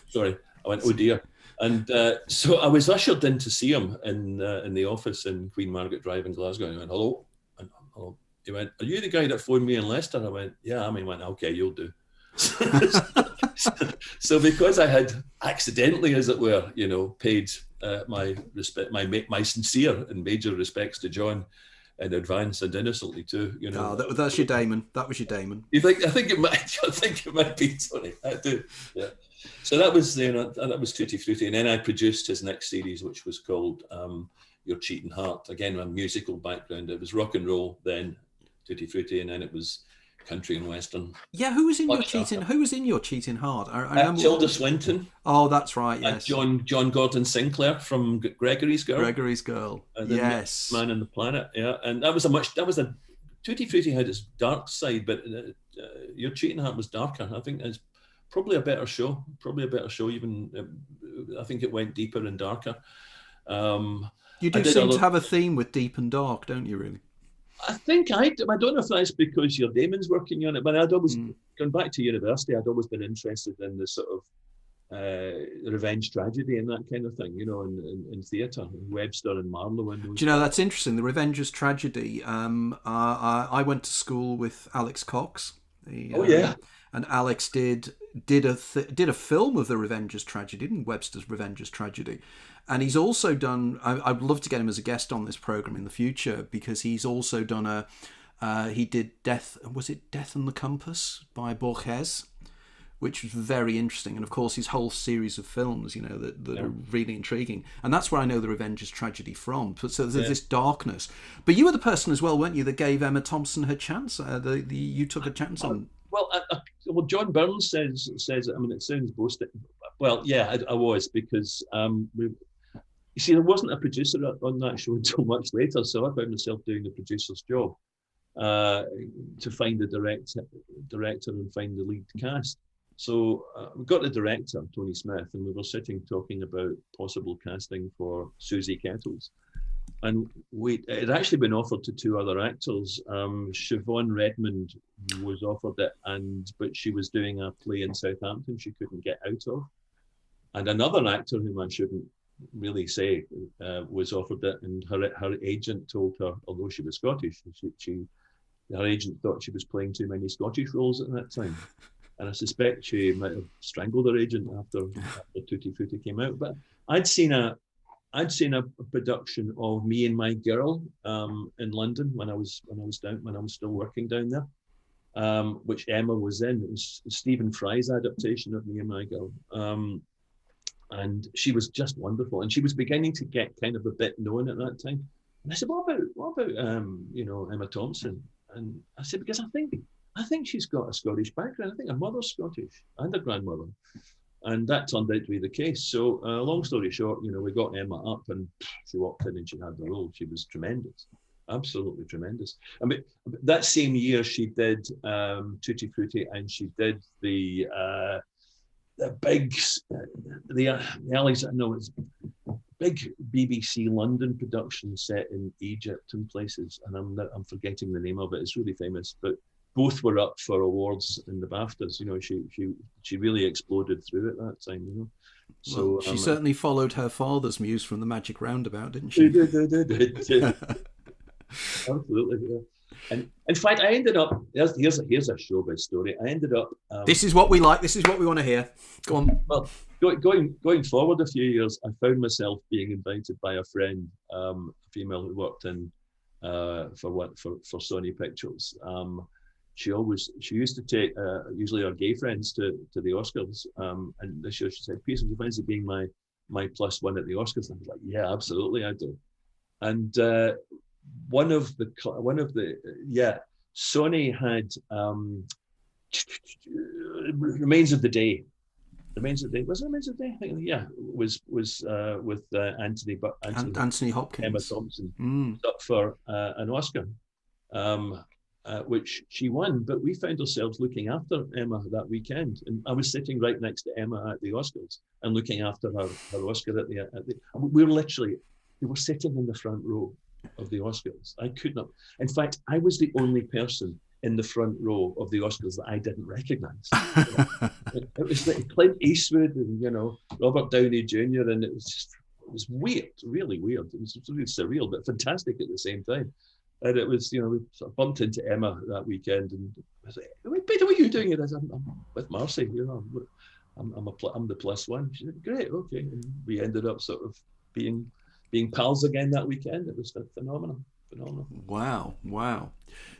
Sorry. I went, "Oh, dear." And so I was ushered in to see him in the office in Queen Margaret Drive in Glasgow. And he went, hello. And, hello. He went, are you the guy that phoned me in Leicester? I went, yeah. I mean, he went, okay, you'll do. So because I had accidentally, as it were, paid my sincere and major respects to John in advance and innocently too, that's your Damon. That was your Damon. I think it might be, Tony. I do. Yeah. So that was that was Tutti Frutti, and then I produced his next series, which was called Your Cheating Heart. Again, my musical background. It was rock and roll, then Tutti Frutti, and then it was country and western. Yeah, who was in your cheating heart? I remember Tilda Swinton. Oh, that's right. Yes. John Gordon Sinclair from Gregory's Girl. Yes. Man on the Planet. Yeah, and that was a Tutti Frutti had its dark side, but Your Cheating Heart was darker. I think it's probably a better show. Even I think it went deeper and darker. You do seem to have a theme with deep and dark, don't you? Really. I think I don't know if that's because your Damon's working on it, but I'd always gone back to university. I'd always been interested in the sort of revenge tragedy and that kind of thing, in theatre, Webster and Marlowe. And do you know, that's interesting? The Revenger's Tragedy. I went to school with Alex Cox. And Alex did a film of the Revenger's Tragedy, didn't Webster's Revenger's Tragedy, and he's also done. I'd love to get him as a guest on this program in the future, because he's also done he did Death. Was it Death and the Compass by Borges, which was very interesting, and of course his whole series of films, that are really intriguing, and that's where I know the Revenger's Tragedy from. So there's this darkness. But you were the person as well, weren't you, that gave Emma Thompson her chance? You took a chance on. Well, John Burns says. I mean, it sounds boasting. Well, yeah, I was, because you see, there wasn't a producer on that show until much later, so I found myself doing the producer's job to find the director and find the lead cast. So we got the director, Tony Smith, and we were sitting talking about possible casting for Susie Kettles. And it had actually been offered to two other actors. Siobhan Redmond was offered it, but she was doing a play in Southampton she couldn't get out of. And another actor, whom I shouldn't really say, was offered it, and her agent told her, although she was Scottish, her agent thought she was playing too many Scottish roles at that time. And I suspect she might have strangled her agent after Tutti Frutti came out. But I'd seen a production of Me and My Girl in London when I was still working down there, which Emma was in. It was Stephen Fry's adaptation of Me and My Girl, and she was just wonderful. And she was beginning to get kind of a bit known at that time. And I said, "What about Emma Thompson?" And I said, "Because I think she's got a Scottish background. I think her mother's Scottish and her grandmother." And that turned out to be the case. So long story short, we got Emma up, and she walked in and she had the role. She was tremendous, absolutely tremendous. I mean, that same year she did Tutti Frutti, and she did the big, it's big BBC London production set in Egypt and places. And I'm forgetting the name of it. It's really famous, but both were up for awards in the BAFTAs. She really exploded through at that time. So well, she certainly followed her father's muse from the Magic Roundabout, didn't she? Absolutely. Yeah. And in fact, I ended up. Here's a showbiz story. I ended up. This is what we like. This is what we want to hear. Go on. Well, going forward a few years, I found myself being invited by a friend, a female who worked in for Sony Pictures. She used to take usually our gay friends to the Oscars, and this year she said, "Peter, do you fancy being my plus one at the Oscars?" And I was like, "Yeah, absolutely, I do." And Sony had Remains of the Day. Was it Remains of the Day? I think, yeah, was with Anthony Hopkins, Emma Thompson, up for an Oscar. Which she won, but we found ourselves looking after Emma that weekend, and I was sitting right next to Emma at the Oscars and looking after her Oscar at the. We were sitting in the front row of the Oscars. I could not. In fact, I was the only person in the front row of the Oscars that I didn't recognise. It was like Clint Eastwood and Robert Downey Jr. and it was weird, really weird. It was really surreal, but fantastic at the same time. And it was, we sort of bumped into Emma that weekend, and I was like, "Peter, what are you doing here?" I said, "I'm with Marcy. I'm the plus one." She said, "Great, okay." And we ended up sort of being pals again that weekend. It was phenomenal. Wow.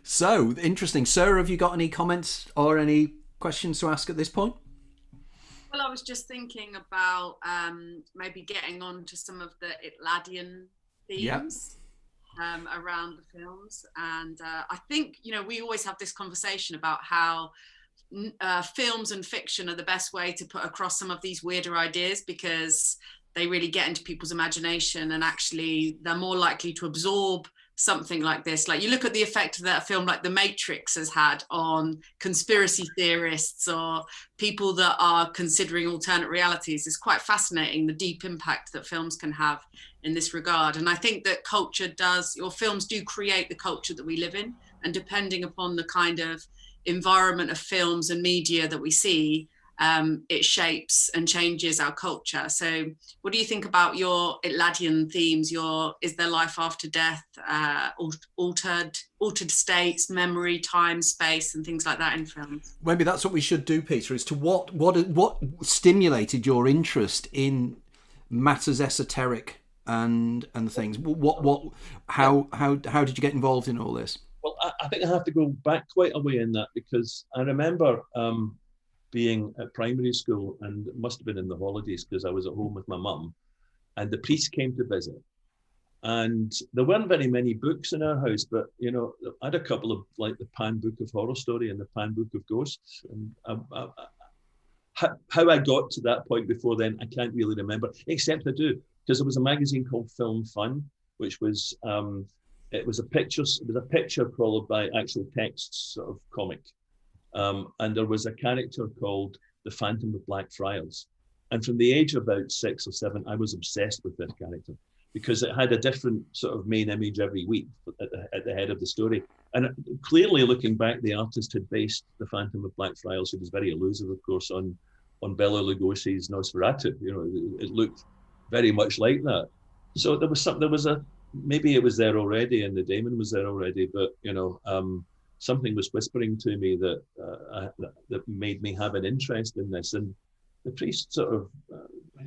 So interesting. Sarah, have you got any comments or any questions to ask at this point? Well, I was just thinking about maybe getting on to some of the Itladian themes. Around the films, and I think we always have this conversation about how films and fiction are the best way to put across some of these weirder ideas, because they really get into people's imagination, and actually they're more likely to absorb something like this. Like, you look at the effect that a film like The Matrix has had on conspiracy theorists or people that are considering alternate realities. It's quite fascinating, the deep impact that films can have in this regard. And I think that films do create the culture that we live in, and depending upon the kind of environment of films and media that we see, it shapes and changes our culture. So what do you think about your Itladian themes? Is there life after death, altered states, memory, time, space, and things like that in films? Maybe that's what we should do, Peter, is to what stimulated your interest in matters esoteric and things. How did you get involved in all this? Well, I think I have to go back quite a way in that, because I remember being at primary school, and it must have been in the holidays because I was at home with my mum, and the priest came to visit. And there weren't very many books in our house, but I had a couple of, like, the Pan Book of Horror Story and the Pan Book of Ghosts. And how I got to that point before then, I can't really remember, except I do, because there was a magazine called Film Fun, which was it was a picture followed by actual text sort of comic. And there was a character called the Phantom of Blackfriars. And from the age of about 6 or 7, I was obsessed with this character, because it had a different sort of main image every week at the head of the story. And clearly, looking back, the artist had based the Phantom of Blackfriars, who was very elusive, of course, on Bela Lugosi's Nosferatu. It looked very much like that. So maybe it was there already, and the daemon was there already, but something was whispering to me that made me have an interest in this. And the priest sort of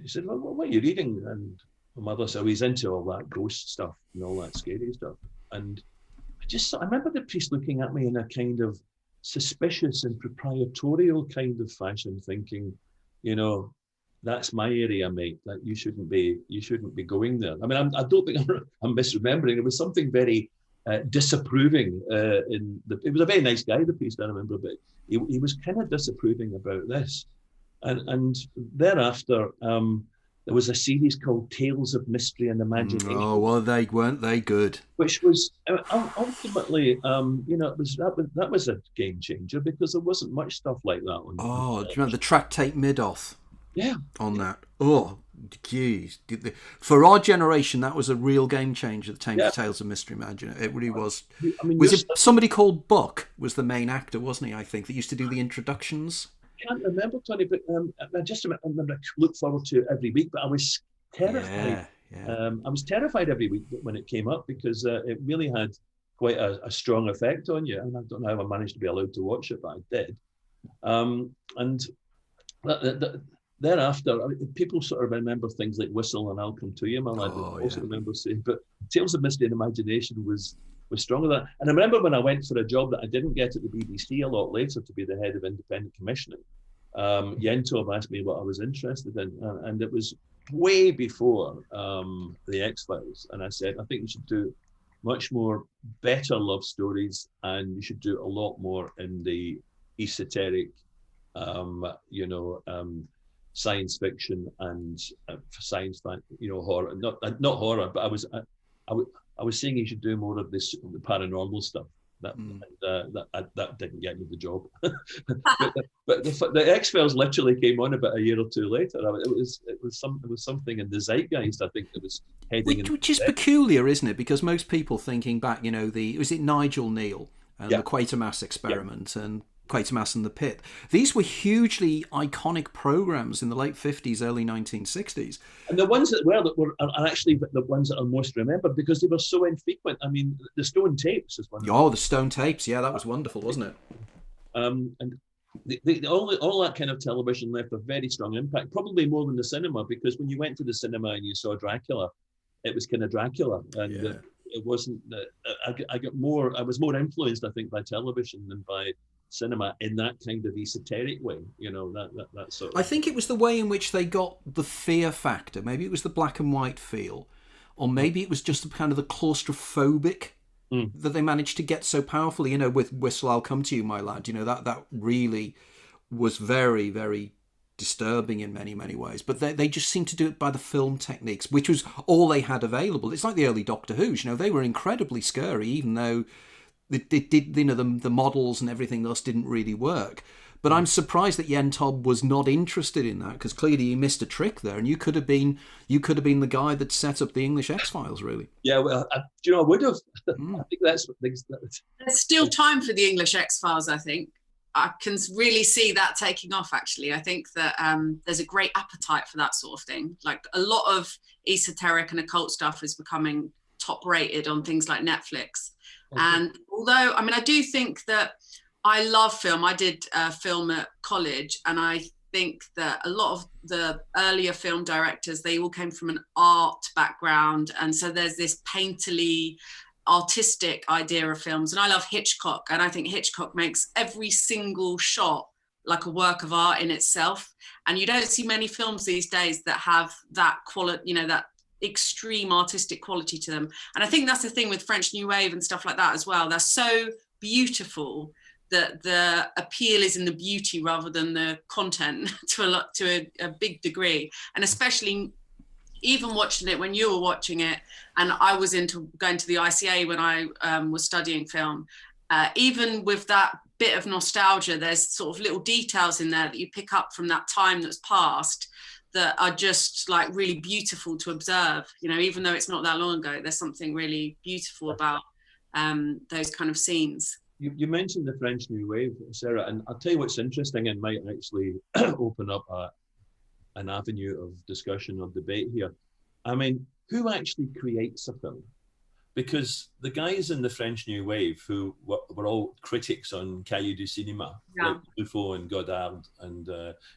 he said, "Well, what are you reading?" And my mother said, "Oh, he's into all that ghost stuff and all that scary stuff." And I remember the priest looking at me in a kind of suspicious and proprietorial kind of fashion, thinking, "That's my area, mate. That you shouldn't be going there." I mean, I don't think I'm misremembering. It was something very disapproving. It was a very nice guy, the priest, I remember, but he was kind of disapproving about this. And thereafter, there was a series called Tales of Mystery and Imagination. Oh, well, weren't they good? Which was ultimately, that was a game changer, because there wasn't much stuff like that on. Oh, do you remember the Tractate Midoth? Yeah. On that. Oh, geez. For our generation, that was a real game changer, the Tales of Mystery Imagine. It really was. I mean, was it somebody called Buck was the main actor, wasn't he, I think, that used to do the introductions? I can't remember, Tony, but I remember I look forward to it every week, but I was terrified. Yeah. I was terrified every week when it came up, because it really had quite a strong effect on you. And I don't know how I managed to be allowed to watch it, but I did. And thereafter, people sort of remember things like Whistle and I'll Come to You, my lad. I also remember saying, but Tales of Mystery and Imagination was strong with that. And I remember when I went for a job that I didn't get at the BBC a lot later, to be the head of independent commissioning, Yentov asked me what I was interested in, and it was way before the X-Files. And I said, I think you should do much more better love stories, and you should do a lot more in the esoteric, science fiction and science horror. Not horror, but I was saying you should do more of this, the paranormal stuff. That didn't get me the job. but the X-Files literally came on about a year or two later. It was something in the zeitgeist, I think, that was heading which is peculiar, isn't it? Because most people thinking back, was it Nigel Neal and the Quatermass experiment, and Quatermass and the Pit. These were hugely iconic programs in the late 50s, early 1960s. And the ones that were are actually the ones that are most remembered because they were so infrequent. I mean, the Stone Tapes is one. Oh, the Stone Tapes. Yeah, that was wonderful, wasn't it? And all that kind of television left a very strong impact, probably more than the cinema, because when you went to the cinema and you saw Dracula, it was kind of Dracula, and it wasn't. I was more influenced, I think, by television than by cinema in that kind of esoteric way. You know, that sort of. I think it was the way in which they got the fear factor. Maybe it was the black and white feel, or maybe it was just kind of the claustrophobic that they managed to get so powerfully. You know, with Whistle I'll Come to You, My Lad. You know, that really was very, very disturbing in many, many ways. But they just seemed to do it by the film techniques, which was all they had available. It's like the early Doctor Who's. You know, they were incredibly scary, even though it did. You know, the models and everything else didn't really work. But I'm surprised that Yentob was not interested in that, because clearly he missed a trick there, and you could have been the guy that set up the English X-Files, really. Yeah, well, I would have. I think that's what things. There's still time for the English X-Files, I think. I can really see that taking off, actually. I think that there's a great appetite for that sort of thing. Like, a lot of esoteric and occult stuff is becoming top rated on things like Netflix. Okay. And although, I mean, I do think that I love film. I did film at college, and I think that a lot of the earlier film directors, they all came from an art background. And so there's this painterly, artistic idea of films. And I love Hitchcock, and I think Hitchcock makes every single shot like a work of art in itself. And you don't see many films these days that have that quality, you know, that extreme artistic quality to them. And I think that's the thing with French New Wave and stuff like that as well. They're so beautiful that the appeal is in the beauty rather than the content to a big degree. And especially even watching it when you were watching it, and I was into going to the ICA when I was studying film, even with that bit of nostalgia, there's sort of little details in there that you pick up from that time that's passed that are just like really beautiful to observe. You know, even though it's not that long ago, there's something really beautiful about those kind of scenes. You mentioned the French New Wave, Sarah, and I'll tell you what's interesting and might actually open up an avenue of discussion or debate here. I mean, who actually creates a film? Because the guys in the French New Wave who were all critics on Cahiers du Cinéma, like Truffaut and Godard and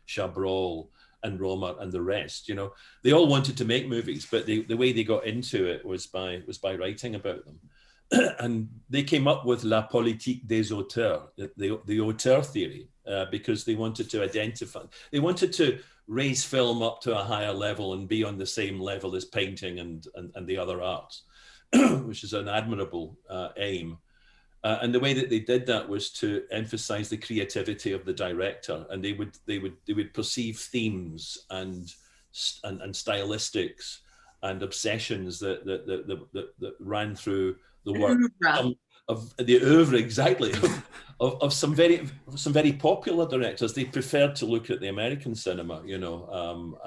Chabrol and Romer and the rest, you know, they all wanted to make movies, but the way they got into it was by writing about them. And they came up with la politique des auteurs, the auteur theory, because they wanted to they wanted to raise film up to a higher level and be on the same level as painting and the other arts, which is an admirable aim. And the way that they did that was to emphasize the creativity of the director, and they would perceive themes and stylistics and obsessions that ran through the work of the oeuvre, exactly, of some very popular directors. They preferred to look at the American cinema, you know,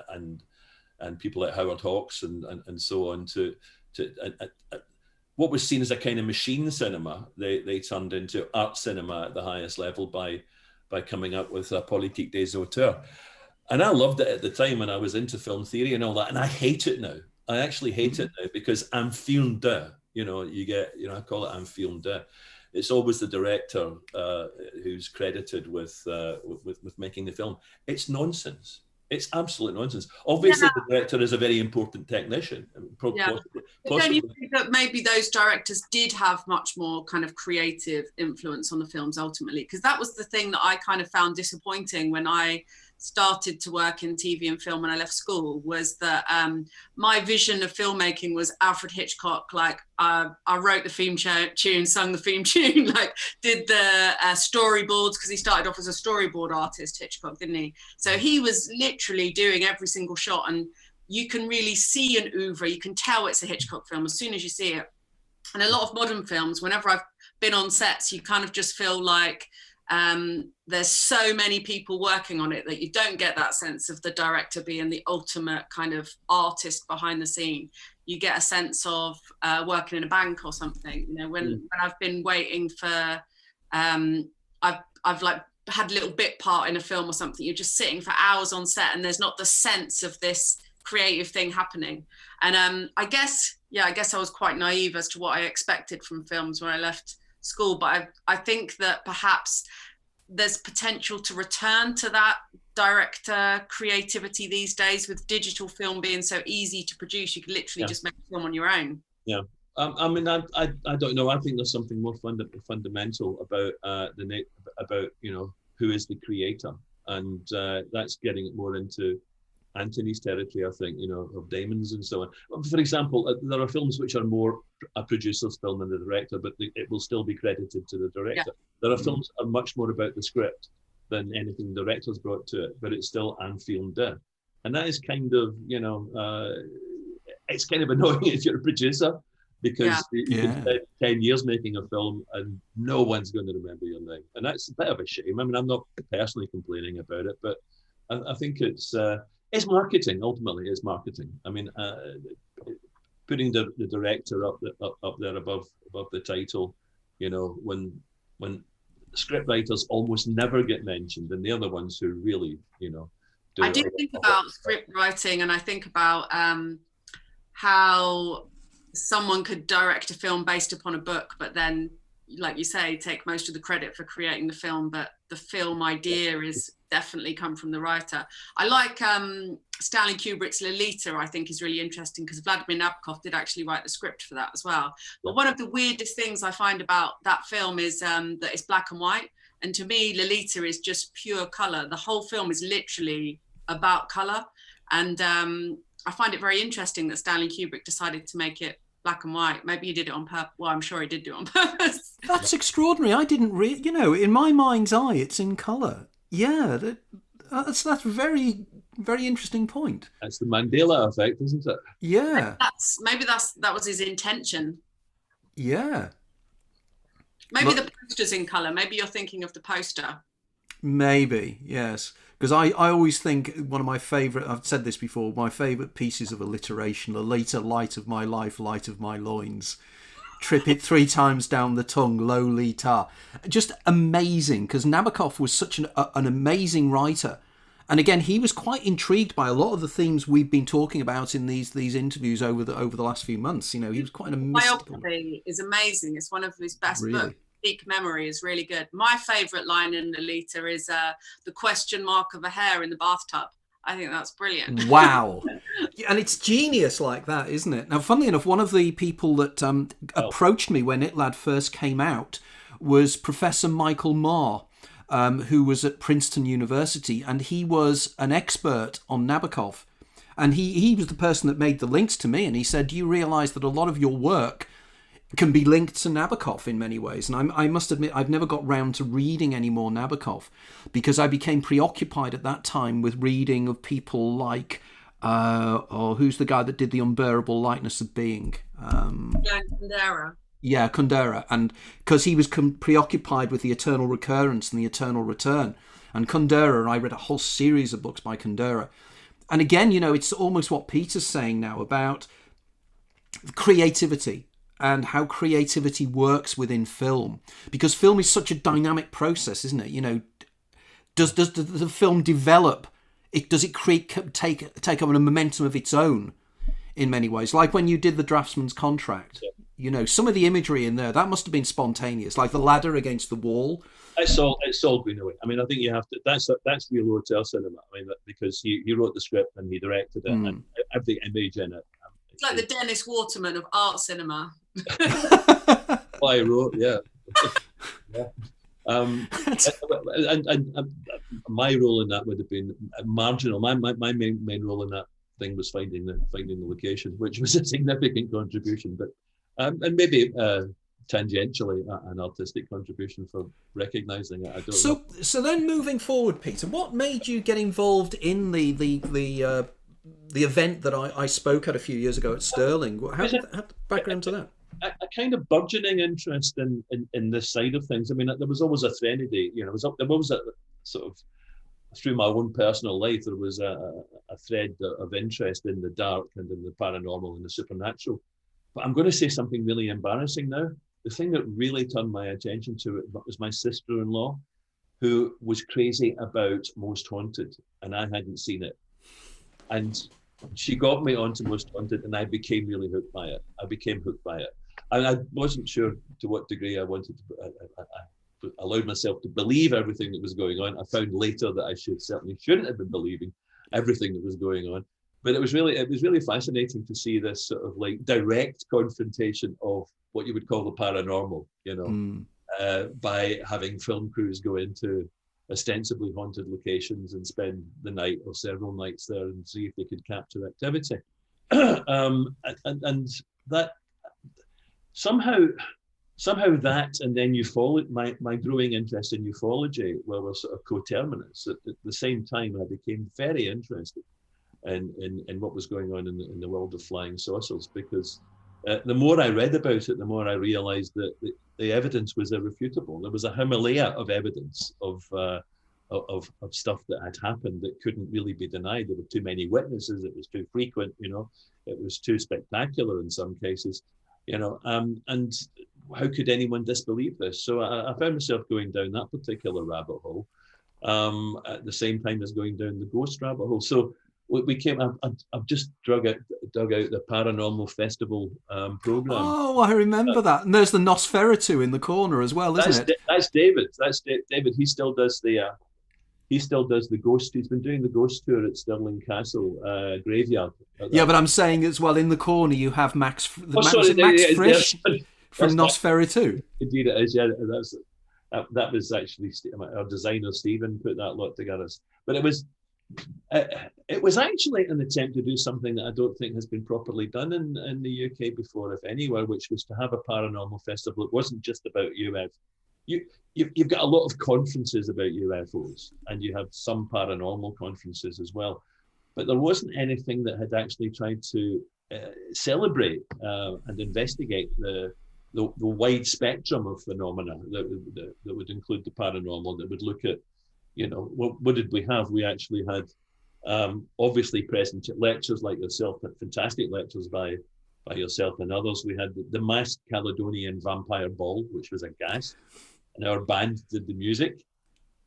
and people like Howard Hawks and so on to what was seen as a kind of machine cinema. They turned into art cinema at the highest level by coming up with a politique des auteurs. And I loved it at the time when I was into film theory and all that, and I hate it now. I actually hate it now because I'm film de. You know, I call it un film de. It's always the director who's credited with making the film. It's nonsense. It's absolute nonsense. Obviously, the director is a very important technician. Possibly. Don't you think that maybe those directors did have much more kind of creative influence on the films ultimately? Because that was the thing that I kind of found disappointing when I started to work in TV and film when I left school, was that my vision of filmmaking was Alfred Hitchcock. Like I wrote the theme tune, sung the theme tune, like did the storyboards, because he started off as a storyboard artist, Hitchcock, didn't he? So he was literally doing every single shot, and you can really see an oeuvre. You can tell it's a Hitchcock film as soon as you see it. And a lot of modern films, whenever I've been on sets, you kind of just feel like there's so many people working on it that you don't get that sense of the director being the ultimate kind of artist behind the scene. You get a sense of working in a bank or something. You know, when I've been waiting for, I've I've like had a little bit part in a film or something, you're just sitting for hours on set and there's not the sense of this creative thing happening. And I guess I was quite naive as to what I expected from films when I left school, but I think that perhaps there's potential to return to that director creativity these days, with digital film being so easy to produce. You can literally just make a film on your own. Yeah. I mean, I don't know. I think there's something more fundamental about about, you know, who is the creator, and that's getting it more into Anthony's territory, I think, you know, of Damon's and so on. For example, there are films which are more a producer's film than the director, but it will still be credited to the director. Yeah. There are films that are much more about the script than anything the director's brought to it, but it's still un film done. And that is kind of, you know, it's kind of annoying if you're a producer, because you can spend 10 years making a film and no one's going to remember your name. And that's a bit of a shame. I mean, I'm not personally complaining about it, but I think it's marketing. Ultimately, it's marketing. I mean, putting the director up there above the title, you know, when script writers almost never get mentioned, and they're the ones who really, you know, I do think about script writing, and I think about how someone could direct a film based upon a book, but then, like you say, take most of the credit for creating the film, but the film idea is definitely come from the writer. I like Stanley Kubrick's Lolita, I think is really interesting, because Vladimir Nabokov did actually write the script for that as well. But one of the weirdest things I find about that film is that it's black and white. And to me, Lolita is just pure color. The whole film is literally about color. And I find it very interesting that Stanley Kubrick decided to make it black and white. Maybe he did it on purpose. Well, I'm sure he did do it on purpose. That's extraordinary. I didn't you know, in my mind's eye, it's in colour. Yeah, that's a very, very interesting point. That's the Mandela effect, isn't it? Yeah. Maybe that was his intention. Yeah. Maybe the poster's in colour. Maybe you're thinking of the poster. Maybe, yes. Because I always think one of my favourite, I've said this before, my favourite pieces of alliteration are later light of my life, light of my loins. Trip it 3 times down the tongue, Lolita. Just amazing, because Nabokov was such an amazing writer. And again, he was quite intrigued by a lot of the themes we've been talking about in these interviews over the last few months. You know, he was quite a mystical. Biography is amazing. It's one of his best books. Peak Memory is really good. My favourite line in Lolita is the question mark of a hair in the bathtub. I think that's brilliant. Wow. And it's genius like that, isn't it? Now, funnily enough, one of the people that approached me when ItLad first came out was Professor Michael Marr, who was at Princeton University, and he was an expert on Nabokov. And he was the person that made the links to me, and he said, do you realise that a lot of your work can be linked to Nabokov in many ways? And I must admit, I've never got round to reading any more Nabokov, because I became preoccupied at that time with reading of people like, who's the guy that did The Unbearable Lightness of Being? Kundera. Yeah, Kundera. And because he was preoccupied with the eternal recurrence and the eternal return. And Kundera, I read a whole series of books by Kundera. And again, you know, it's almost what Peter's saying now about creativity and how creativity works within film, because film is such a dynamic process, isn't it? You know, does the film develop? Does it take on a momentum of its own in many ways? Like when you did the Draughtsman's Contract, you know, some of the imagery in there, that must have been spontaneous, like the ladder against the wall. It's all Greenaway. I mean, I think you have to. That's real hotel cinema. I mean, because he wrote the script and he directed it, and every image in it. It's like the Dennis Waterman of art cinema. I wrote, yeah. And my role in that would have been marginal. My main role in that thing was finding the location, which was a significant contribution, but and maybe tangentially an artistic contribution for recognising it. I don't know. So then moving forward, Peter, what made you get involved in the event that I spoke at a few years ago at Stirling? How the background to that? A kind of burgeoning interest in this side of things. I mean, there was always a threnody, you know, there was a sort of, through my own personal life, there was a thread of interest in the dark and in the paranormal and the supernatural. But I'm going to say something really embarrassing now. The thing that really turned my attention to it was my sister-in-law, who was crazy about Most Haunted, and I hadn't seen it. And she got me onto Most Haunted, and I became really hooked by it. I became hooked by it. And I wasn't sure to what degree I wanted to, I allowed myself to believe everything that was going on. I found later that I certainly shouldn't have been believing everything that was going on. But it was really fascinating to see this sort of like direct confrontation of what you would call the paranormal, by having film crews go into ostensibly haunted locations and spend the night or several nights there and see if they could capture activity. And that somehow that, and then my growing interest in ufology were sort of coterminous. At the same time, I became very interested in what was going on in the world of flying saucers, because the more I read about it, the more I realized that the evidence was irrefutable. There was a Himalaya of evidence of stuff that had happened that couldn't really be denied. There were too many witnesses. It was too frequent. It was too spectacular in some cases. And how could anyone disbelieve this? So I found myself going down that particular rabbit hole at the same time as going down the ghost rabbit hole. So I've just dug out the Paranormal Festival program. Oh, I remember that. And there's the Nosferatu in the corner as well, isn't it? That's David. David. He still does the ghost. He's been doing the ghost tour at Stirling Castle graveyard. Yeah, but I'm saying as well, in the corner you have Max Frisch from Nosferatu. Indeed, it is. Yeah, that was actually our designer Stephen put that lot together. But it was actually an attempt to do something that I don't think has been properly done in the UK before, if anywhere, which was to have a paranormal festival. It wasn't just about UFOs. You've got a lot of conferences about UFOs, and you have some paranormal conferences as well. But there wasn't anything that had actually tried to celebrate and investigate the wide spectrum of phenomena that would include the paranormal, that would look at, what did we have? We actually had obviously present lectures like yourself, fantastic lectures by yourself and others. We had the masked Caledonian Vampire Ball, which was a gas, and our band did the music.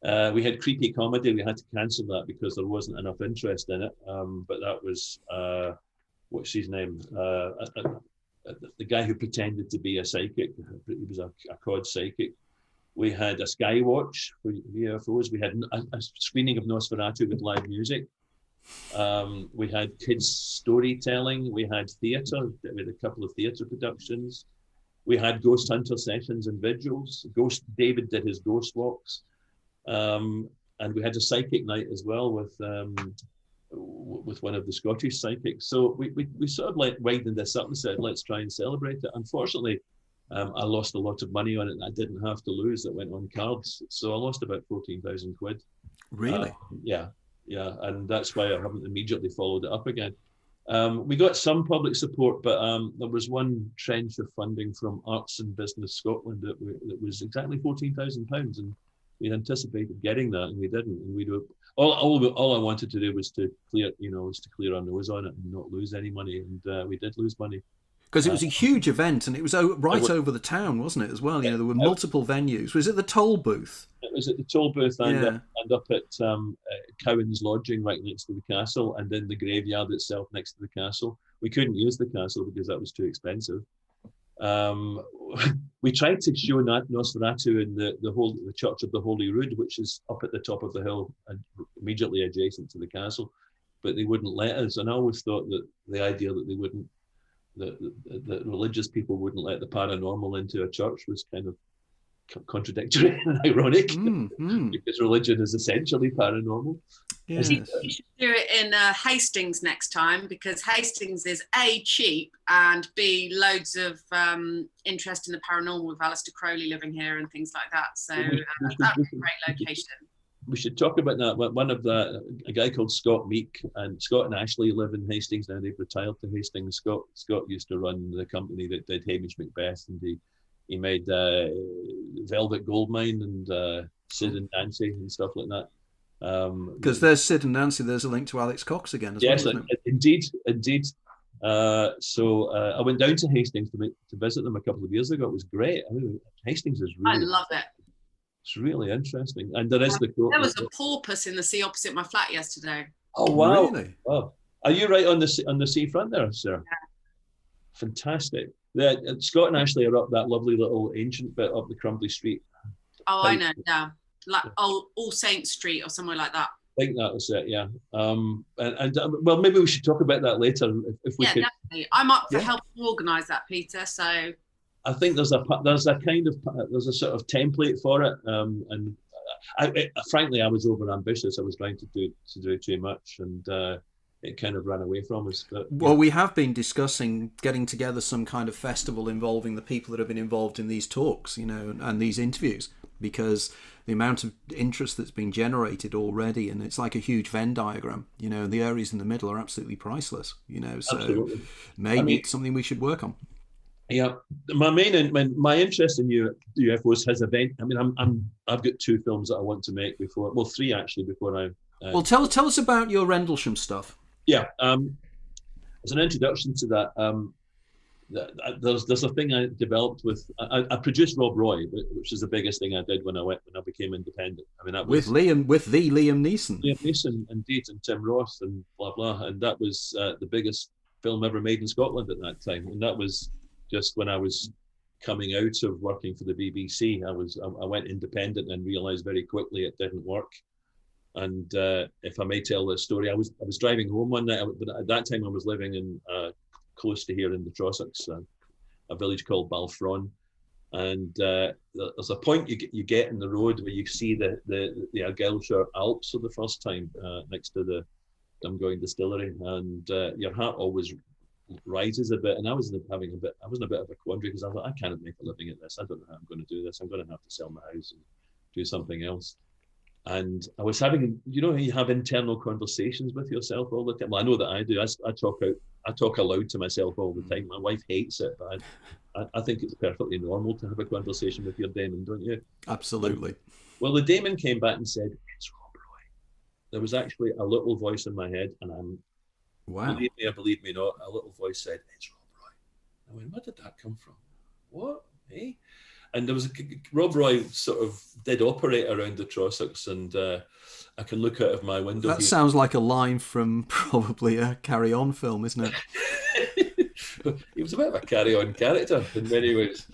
We had creepy comedy. We had to cancel that because there wasn't enough interest in it. But that was, what's his name? The guy who pretended to be a psychic. He was a cod psychic. We had a Skywatch for UFOs. We had a screening of Nosferatu with live music. We had kids storytelling. We had theatre. We had a couple of theatre productions. We had ghost hunter sessions and vigils. David did his ghost walks. And we had a psychic night as well with one of the Scottish psychics. So we sort of like widened this up and said, let's try and celebrate it. Unfortunately, I lost a lot of money on it and I didn't have to lose. That went on cards. So I lost about 14,000 quid. Really? Yeah. And that's why I haven't immediately followed it up again. We got some public support, but there was one trench of funding from Arts and Business Scotland that was exactly £14,000, and we anticipated getting that, and we didn't. And we do all I wanted to do was to clear our nose on it and not lose any money, and we did lose money. Because it was a huge event, and it was over the town, wasn't it, as well? There were multiple venues. Was it the toll booth? It was at the toll booth and up at Cowan's Lodging right next to the castle, and then the graveyard itself next to the castle. We couldn't use the castle because that was too expensive. We tried to show Nosferatu in the Church of the Holy Rood, which is up at the top of the hill and immediately adjacent to the castle, but they wouldn't let us. And I always thought that the idea that they wouldn't, that religious people wouldn't let the paranormal into a church was kind of contradictory and ironic, because religion is essentially paranormal. Yes. You should do it in Hastings next time, because Hastings is A, cheap, and B, loads of interest in the paranormal with Aleister Crowley living here and things like that. So that would be a great location. We should talk about that. A guy called Scott Meek, and Scott and Ashley live in Hastings now. They've retired to Hastings. Scott used to run the company that did Hamish Macbeth, and he made Velvet Goldmine and Sid and Nancy and stuff like that. Because there's Sid and Nancy, there's a link to Alex Cox again as well. Yes, indeed. So I went down to Hastings to visit them a couple of years ago. It was great. I mean, Hastings is really... I love it. It's really interesting. And there is there was a porpoise in the sea opposite my flat yesterday. Oh wow! Really? Wow. Are you right on the seafront there, sir? Yeah. Fantastic. Scott and Ashley are up that lovely little ancient bit up the Crumbly Street. Oh, I know. Yeah, like All Saints Street or somewhere like that. I think that was it. Yeah. Well, maybe we should talk about that later if we could. Yeah, definitely. I'm up for helping organise that, Peter. So. I think there's a sort of template for it, and frankly, I was over ambitious. I was trying to do too much, and it kind of ran away from us. But, well, we have been discussing getting together some kind of festival involving the people that have been involved in these talks, and these interviews, because the amount of interest that's been generated already, and it's like a huge Venn diagram, and the areas in the middle are absolutely priceless, so absolutely. Maybe it's something we should work on. Yeah, my interest in UFOs has event. I mean, I've got 2 films that I want to make before. Well, 3 actually before I. Well, tell us about your Rendlesham stuff. Yeah, as an introduction to that, there's a thing I developed with. I produced Rob Roy, which is the biggest thing I did when I became independent. I mean, that was Liam Neeson. Liam Neeson, indeed, and Tim Roth, and blah blah, and that was the biggest film ever made in Scotland at that time, and that was. Just when I was coming out of working for the BBC, I went independent and realised very quickly it didn't work. And if I may tell this story, I was driving home one night, but at that time I was living in close to here in the Trossachs, a village called Balfron. And there's a point you get in the road where you see the Argyllshire Alps for the first time next to the Dumgoyne Distillery, and your heart always rises a bit, and I was in a bit of a quandary, because I thought, I can't make a living at this. I don't know how I'm going to do this. I'm going to have to sell my house and do something else. And I was having, you have internal conversations with yourself all the time. Well, I know that I do. I talk aloud to myself all the time. My wife hates it, but I think it's perfectly normal to have a conversation with your daemon, don't you? Absolutely. Well, the daemon came back and said, "It's Rob Roy." There was actually a little voice in my head, and wow. Believe me or believe me not, a little voice said, "It's Rob Roy." I went, "Where did that come from?" What? Hey? And there was Rob Roy sort of did operate around the Trossachs, and I can look out of my window. That sounds like a line from probably a Carry On film, isn't it? He was a bit of a Carry On character in many ways.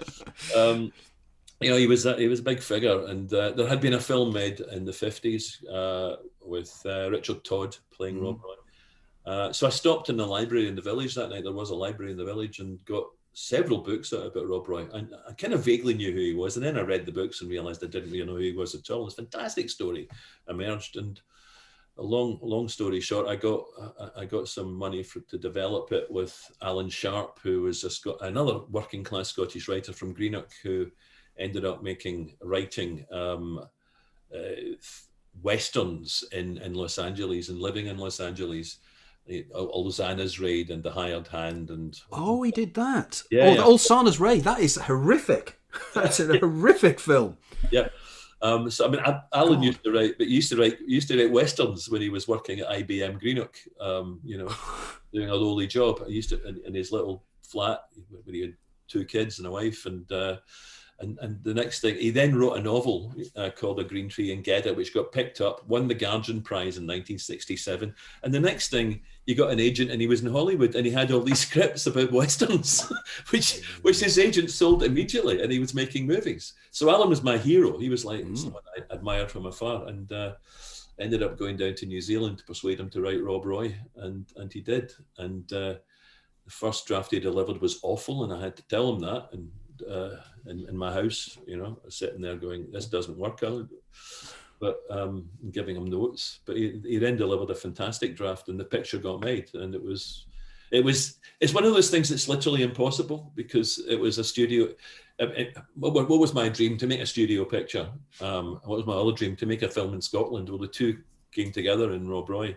He was a big figure, and there had been a film made in the 50s with Richard Todd playing Rob Roy. So I stopped in the library in the village that night. There was a library in the village, and got several books out about Rob Roy. And I kind of vaguely knew who he was. And then I read the books and realised I didn't really know who he was at all. It's a fantastic story emerged. And a long story short, I got some money to develop it with Alan Sharp, who was another working class Scottish writer from Greenock, who ended up writing westerns in Los Angeles and living in Los Angeles. Olsana's Raid and The Hired Hand, and he did that. Yeah, Olsana's Raid. That is horrific. That's a horrific film. Yeah. So I mean, Alan used to write westerns when he was working at IBM Greenock. Doing a lowly job. He used to in his little flat where he had 2 kids and a wife, and the next thing, he then wrote a novel called A Green Tree in Gedda, which got picked up, won the Guardian Prize in 1967. And the next thing, he got an agent, and he was in Hollywood, and he had all these scripts about westerns, which his agent sold immediately, and he was making movies. So Alan was my hero. He was like someone I admired from afar, and ended up going down to New Zealand to persuade him to write Rob Roy, and he did. And the first draft he delivered was awful, and I had to tell him that. And in my house, sitting there going, "This doesn't work out," but giving him notes. But he then delivered a fantastic draft, and the picture got made. And it's one of those things that's literally impossible, because it was a studio. What was my dream? To make a studio picture. What was my other dream? To make a film in Scotland. Well, the two came together in Rob Roy.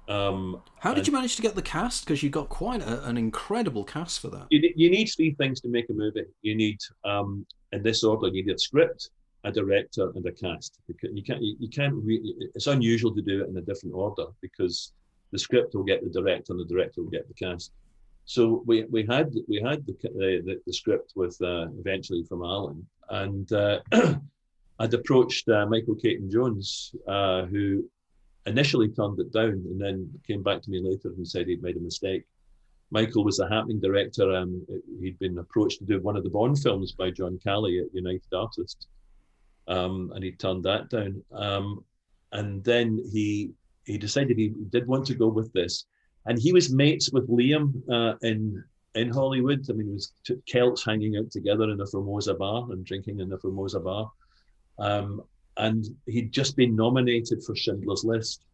How did you manage to get the cast? Because you got quite an incredible cast for that. You need 3 things to make a movie. You need, in this order, you need a script, a director, and a cast. You can't. It's unusual to do it in a different order, because the script will get the director, and the director will get the cast. So we had the script with eventually from Alan, and I'd approached Michael Caton-Jones, who initially turned it down and then came back to me later and said he'd made a mistake. Michael was a happening director. He'd been approached to do one of the Bond films by John Calley at United Artists, and he turned that down. And then he decided he did want to go with this. And he was mates with Liam in Hollywood. I mean, it was Celts hanging out together in a Formosa bar and drinking in the Formosa bar. And he'd just been nominated for Schindler's List.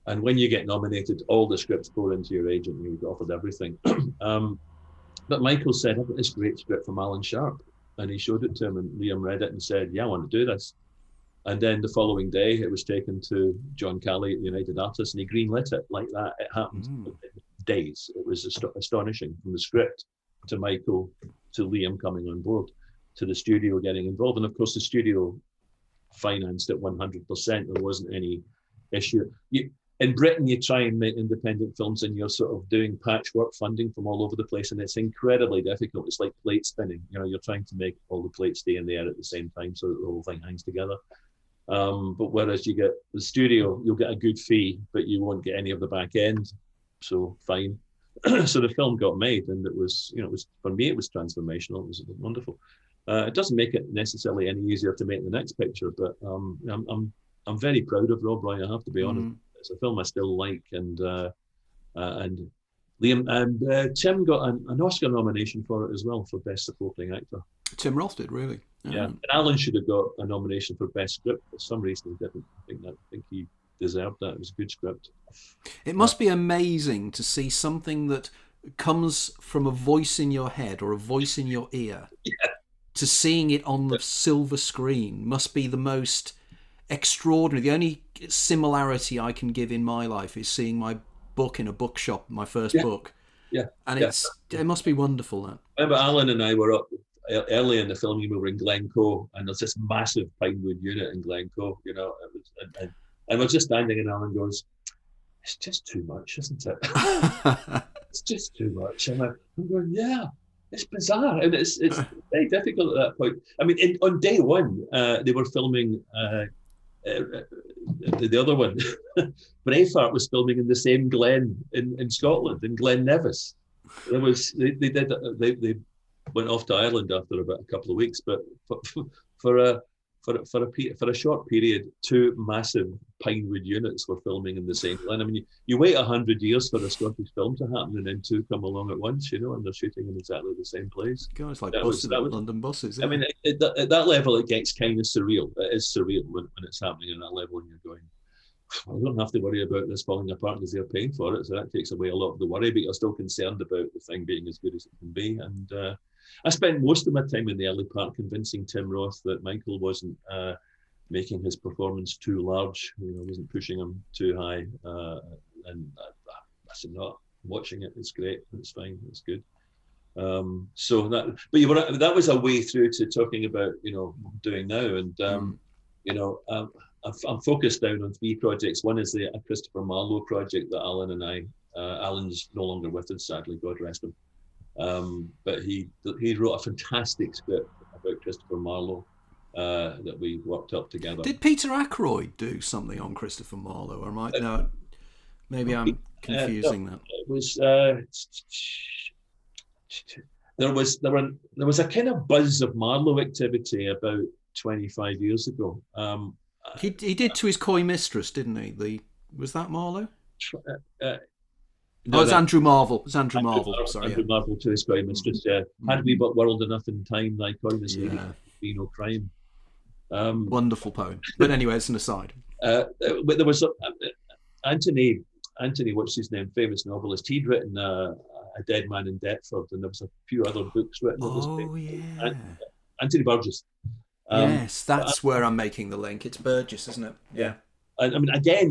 And when you get nominated, all the scripts pour into your agent, and you get offered everything. But Michael said, I've got this great script from Alan Sharp. And he showed it to him, and Liam read it and said, yeah, I want to do this. And then the following day, it was taken to John Calley at United Artists, and he greenlit it like that. It happened in days. It was astonishing, from the script to Michael to Liam coming on board to the studio getting involved. And of course, the studio financed it 100%. There wasn't any issue. In Britain, you try and make independent films and you're sort of doing patchwork funding from all over the place, and it's incredibly difficult. It's like plate spinning. You know, you're trying to make all the plates stay in the air at the same time so that the whole thing hangs together. But whereas you get the studio, you'll get a good fee, but you won't get any of the back end. So fine. So the film got made, and it was, you know, it was, for me, it was transformational. It was wonderful. It doesn't make it necessarily any easier to make the next picture, but I'm very proud of Rob Roy, I have to be honest. It's a film I still like, and Liam and Tim got an Oscar nomination for it as well, for Best Supporting Actor. Tim Roth did, really. Yeah, and Alan should have got a nomination for Best Script. For some reason, he didn't. I think he deserved that. It was a good script. It must be amazing to see something that comes from a voice in your head or a voice in your ear, to seeing it on the silver screen must be the most extraordinary. The only similarity I can give in my life is seeing my book in a bookshop, my first book. Yeah. And it must be wonderful, that. I remember Alan and I were up early in the film. We were in Glencoe, and there's this massive pinewood unit in Glencoe, you know, and we're just standing, and Alan goes, it's just too much, isn't it? It's just too much. And I'm going, yeah, it's bizarre. And it's very difficult at that point. I mean, on day one, they were filming the other one. Braveheart was filming in the same glen in Scotland, in Glen Nevis. They went off to Ireland after about a couple of weeks, but for a short period, two massive pinewood units were filming in the same glen. I mean, you wait 100 years for a Scottish film to happen, and then two come along at once, you know, and they're shooting in exactly the same place. God, it's like London buses. I mean, at that level, it gets kind of surreal. It is surreal when it's happening at that level, and you're going, I don't have to worry about this falling apart because they're paying for it, so that takes away a lot of the worry, but you're still concerned about the thing being as good as it can be. And I spent most of my time in the early part convincing Tim Roth that Michael wasn't making his performance too large, you know, wasn't pushing him too high. And I said, no, I'm watching it, it's great, it's fine, it's good. So that was a way through to talking about, you know, what I'm doing now. And, you know, I'm focused down on three projects. One is the Christopher Marlowe project that Alan and I, Alan's no longer with us, sadly, God rest him. But he wrote a fantastic script about Christopher Marlowe that we worked up together. Did Peter Ackroyd do something on Christopher Marlowe? Or might no? Maybe I'm confusing that. It was there was a kind of buzz of Marlowe activity about 25 years ago. He did To His Coy Mistress, didn't he? Was that Marlowe? No, it's Andrew Marvell. It's Andrew Marvell. Sorry, Andrew Marvell, To His Coy Mistress. Yeah, had we but world enough in time, thy coyness lady, be no crime. Wonderful poem. But anyway, it's an aside. But there was Anthony, what's his name? Famous novelist. He'd written A Dead Man in Deptford, and there was a few other books written. Yeah. Anthony Burgess. Yes, that's where I'm making the link. It's Burgess, isn't it? Yeah. I mean, again,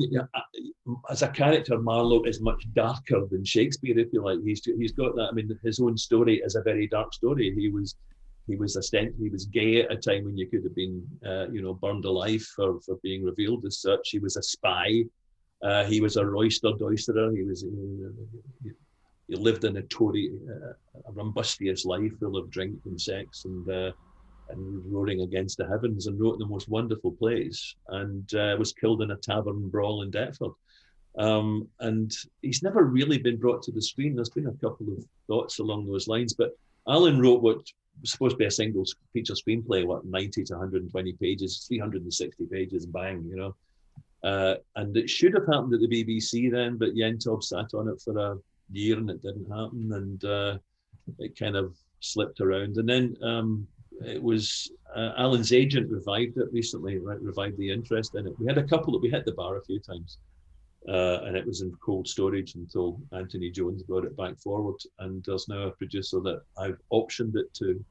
as a character, Marlowe is much darker than Shakespeare, if you like. He's got that. I mean, his own story is a very dark story. He was gay at a time when you could have been, burned alive for being revealed as such. He was a spy. He was a roistered oysterer. He lived in a Tory, a rumbustious life full of drink and sex, and and roaring against the heavens, and wrote the most wonderful plays, and was killed in a tavern brawl in Deptford. And he's never really been brought to the screen. There's been a couple of thoughts along those lines, but Alan wrote what was supposed to be a single feature screenplay, 90 to 120 pages, 360 pages, bang, you know. And it should have happened at the BBC then, but Yentov sat on it for a year and it didn't happen, and it kind of slipped around. And then it was Alan's agent revived it recently, revived the interest in it. We had a couple that we hit the bar a few times. And it was in cold storage until Anthony Jones brought it back forward. And there's now a producer that I've optioned it to.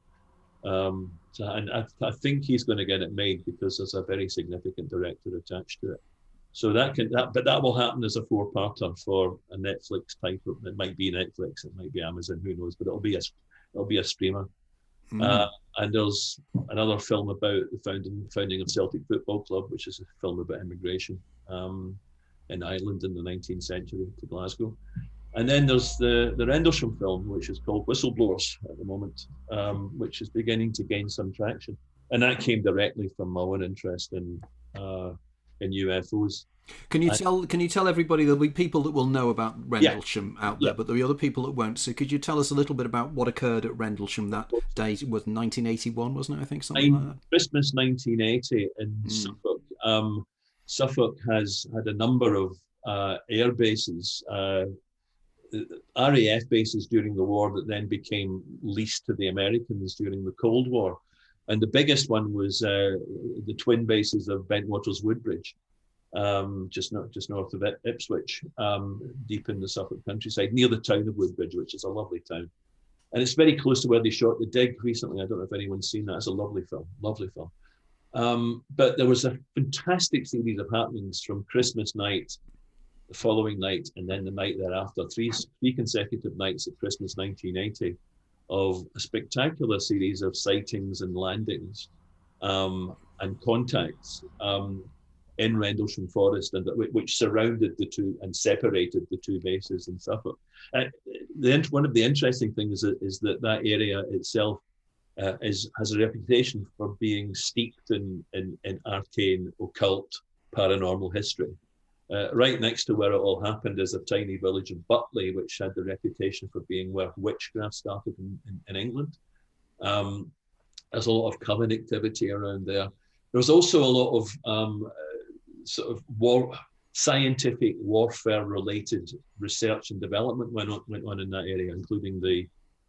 And I think he's going to get it made because there's a very significant director attached to it. So but that will happen as a 4-parter for a Netflix type. It might be Netflix, it might be Amazon, who knows? But it'll be a streamer. And there's another film about the founding of Celtic Football Club, which is a film about immigration in Ireland in the 19th century to Glasgow. And then there's the Rendlesham film, which is called Whistleblowers at the moment, which is beginning to gain some traction. And that came directly from my own interest in UFOs. Can you tell everybody? There'll be people that will know about Rendlesham out there, but there'll be other people that won't. So could you tell us a little bit about what occurred at Rendlesham that day? It was 1981, wasn't it? I think something like that. Christmas 1980 in Suffolk. Suffolk has had a number of air bases, RAF bases during the war that then became leased to the Americans during the Cold War. And the biggest one was the twin bases of Bentwaters Woodbridge, just north of Ipswich, deep in the Suffolk countryside, near the town of Woodbridge, which is a lovely town. And it's very close to where they shot The Dig recently. I don't know if anyone's seen that. It's a lovely film. But there was a fantastic series of happenings from Christmas night, the following night, and then the night thereafter, three consecutive nights at Christmas 1980, of a spectacular series of sightings and landings and contacts in Rendlesham Forest, and which surrounded the two and separated the two bases in Suffolk. One of the interesting things is that area itself has a reputation for being steeped in arcane, occult, paranormal history. Right next to where it all happened is a tiny village of Butley, which had the reputation for being where witchcraft started in England. There's a lot of coven activity around there. There's also a lot of sort of scientific warfare-related research and development went on in that area, including the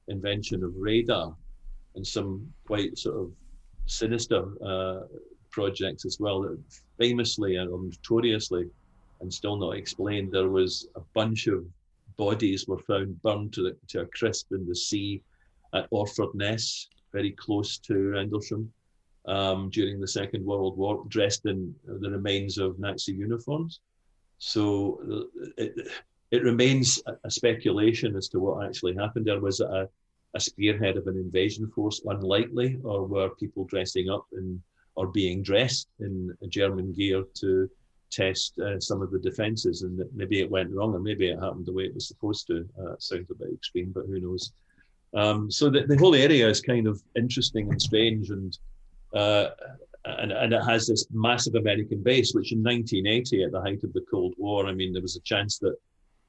invention of radar and some quite sort of sinister projects as well. That famously and notoriously, and still not explained, there was a bunch of bodies were found burned to a crisp in the sea at Orford Ness, very close to Rendlesham, during the Second World War, dressed in the remains of Nazi uniforms. So it remains a speculation as to what actually happened. There was a spearhead of an invasion force, unlikely, or were people dressing up or being dressed in German gear to test some of the defences, and maybe it went wrong, or maybe it happened the way it was supposed to. Sounds a bit extreme, but who knows? So the whole area is kind of interesting and strange, and it has this massive American base, which in 1980, at the height of the Cold War, I mean, there was a chance that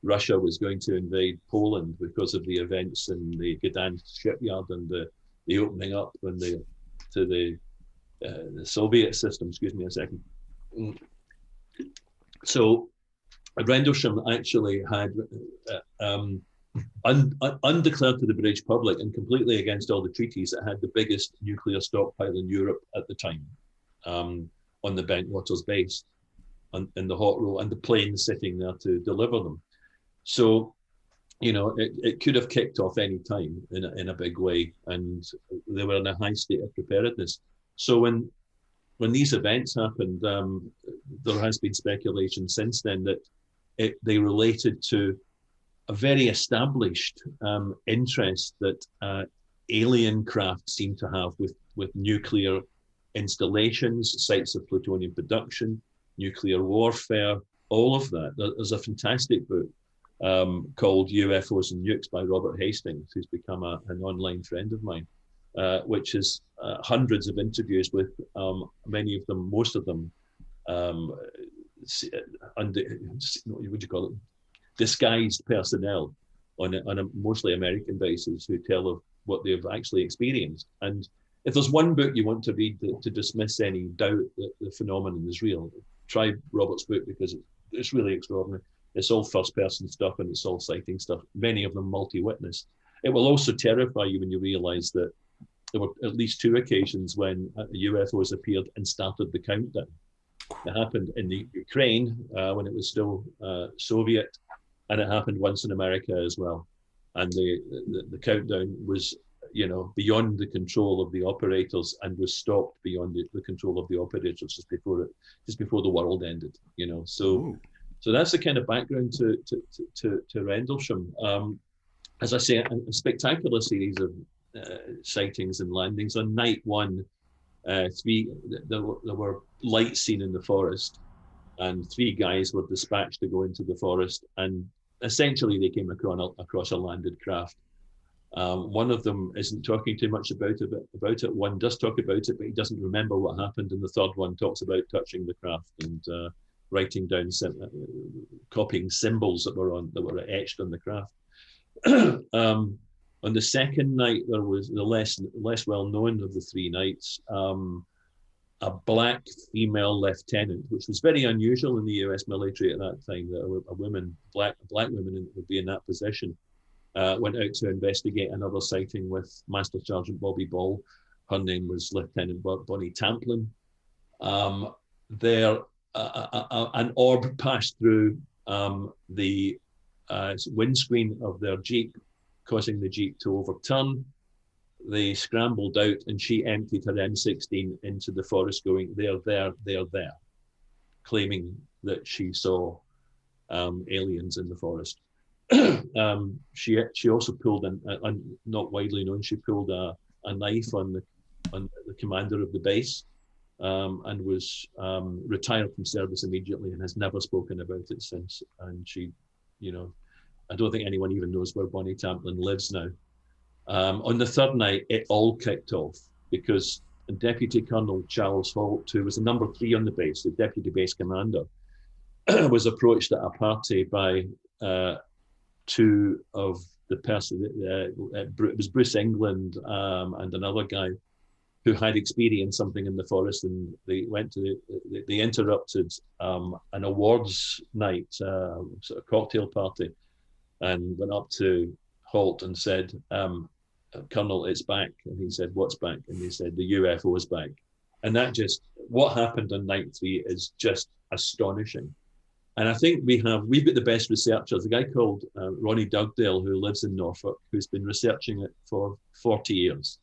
Russia was going to invade Poland because of the events in the Gdansk shipyard and the opening up to the Soviet system. Excuse me a second. So Rendlesham actually had, undeclared to the British public and completely against all the treaties, it had the biggest nuclear stockpile in Europe at the time, on the Bentwaters base, in the hot roll, and the planes sitting there to deliver them. So, you know, it could have kicked off any time in a big way, and they were in a high state of preparedness. So when these events happened, there has been speculation since then that they related to a very established interest that alien craft seem to have with nuclear installations, sites of plutonium production, nuclear warfare, all of that. There's a fantastic book called UFOs and Nukes by Robert Hastings, who's become an online friend of mine. which is hundreds of interviews with many of them, most of them, under, what would you call it, disguised personnel on a mostly American basis who tell of what they've actually experienced. And if there's one book you want to read to dismiss any doubt that the phenomenon is real, try Robert's book, because it's really extraordinary. It's all first-person stuff and it's all sighting stuff, many of them multi-witness. It will also terrify you when you realise that there were at least 2 occasions when UFOs appeared and started the countdown. It happened in the Ukraine when it was still Soviet, and it happened once in America as well. And the countdown was, beyond the control of the operators, and was stopped beyond the control of the operators just before the world ended. So that's the kind of background to Rendlesham. As I say, a spectacular series of sightings and landings. On night 1, there were lights seen in the forest, and 3 guys were dispatched to go into the forest, and essentially they came across a landed craft. One of them isn't talking too much about it. One does talk about it, but he doesn't remember what happened. And the third one talks about touching the craft and writing down, copying symbols that were etched on the craft. On the second night, there was the less well known of the 3 nights. A black female lieutenant, which was very unusual in the US military at that time, that black women would be in that position. Went out to investigate another sighting with Master Sergeant Bobby Ball. Her name was Lieutenant Bonnie Tamplin. An orb passed through the windscreen of their Jeep, causing the Jeep to overturn. They scrambled out, and she emptied her M16 into the forest, going, "They're there," claiming that she saw aliens in the forest. She also pulled, not widely known, she pulled a knife on the commander of the base, and was retired from service immediately and has never spoken about it since. And she, I don't think anyone even knows where Bonnie Tamplin lives now. On the third night, it all kicked off because Deputy Colonel Charles Holt, who was the number 3 on the base, the deputy base commander, was approached at a party by 2 of the person. It was Bruce England and another guy who had experienced something in the forest, and they interrupted an awards night, sort of cocktail party, and went up to Holt and said, "Colonel, it's back." And he said, "What's back?" And he said, "The UFO is back." And what happened on night 3 is just astonishing. And I think we've got the best researchers, a guy called Ronnie Dugdale, who lives in Norfolk, who's been researching it for 40 years.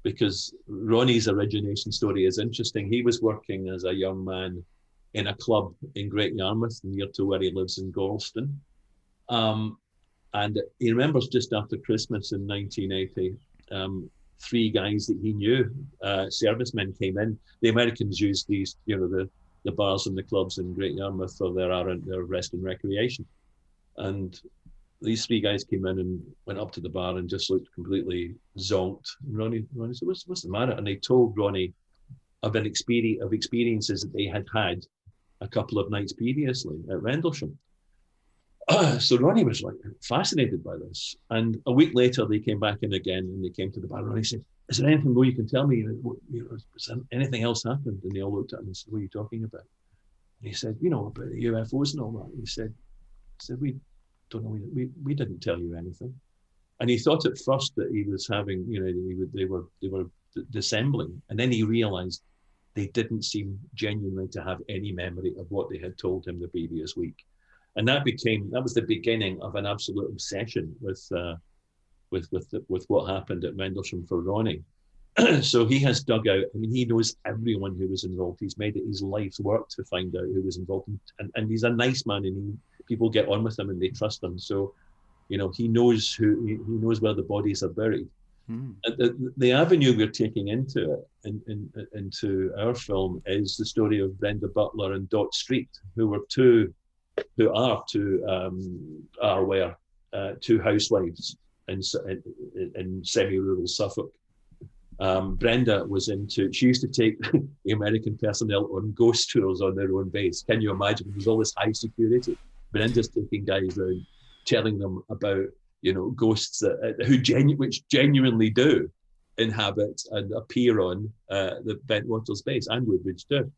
Because Ronnie's origination story is interesting. He was working as a young man in a club in Great Yarmouth, near to where he lives in Gorleston. And he remembers just after Christmas in 1980, 3 guys that he knew, servicemen, came in. The Americans used these, the bars and the clubs in Great Yarmouth for their rest and recreation. And these 3 guys came in and went up to the bar and just looked completely zonked. And Ronnie said, what's the matter? And they told Ronnie of experiences that they had a couple of nights previously at Rendlesham. So Ronnie was fascinated by this. And a week later, they came back in again, and they came to the bar. And Ronnie said, "Is there anything more you can tell me? Has anything else happened?" And they all looked at him and said, "What are you talking about?" And he said, "About the UFOs and all that." And he said, "We don't know. We didn't tell you anything." And he thought at first that he was having, they were dissembling. And then he realized they didn't seem genuinely to have any memory of what they had told him the previous week. And that was the beginning of an absolute obsession with what happened at Rendlesham for Ronnie. So he has dug out. He knows everyone who was involved. He's made it his life's work to find out who was involved, and he's a nice man, and people get on with him and they trust him. So, he knows where the bodies are buried. The avenue we're taking into our film is the story of Brenda Butler and Dot Street, who are two housewives in semi-rural Suffolk, Brenda was she used to take the American personnel on ghost tours on their own base. Can you imagine? There's all this high security. Brenda's taking guys around, telling them about, ghosts which genuinely do inhabit and appear on the Bentwaters base and Woodbridge too.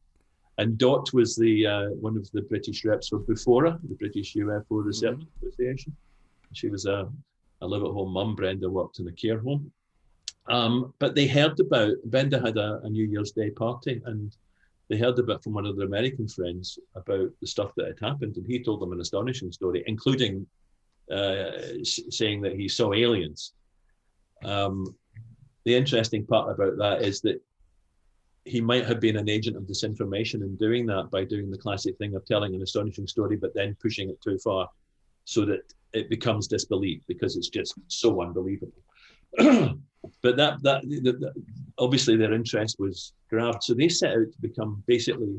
And Dot was the one of the British reps for BUFORA, the British UFO Research Association. She was a live-at-home mum. Brenda worked in a care home. But they heard about, Brenda had a New Year's Day party, and they heard about from one of their American friends about the stuff that had happened, and he told them an astonishing story, including saying that he saw aliens. The interesting part about that is that he might have been an agent of disinformation in doing that, by doing the classic thing of telling an astonishing story but then pushing it too far so that it becomes disbelief because it's just so unbelievable. But that obviously their interest was grabbed, so they set out to become basically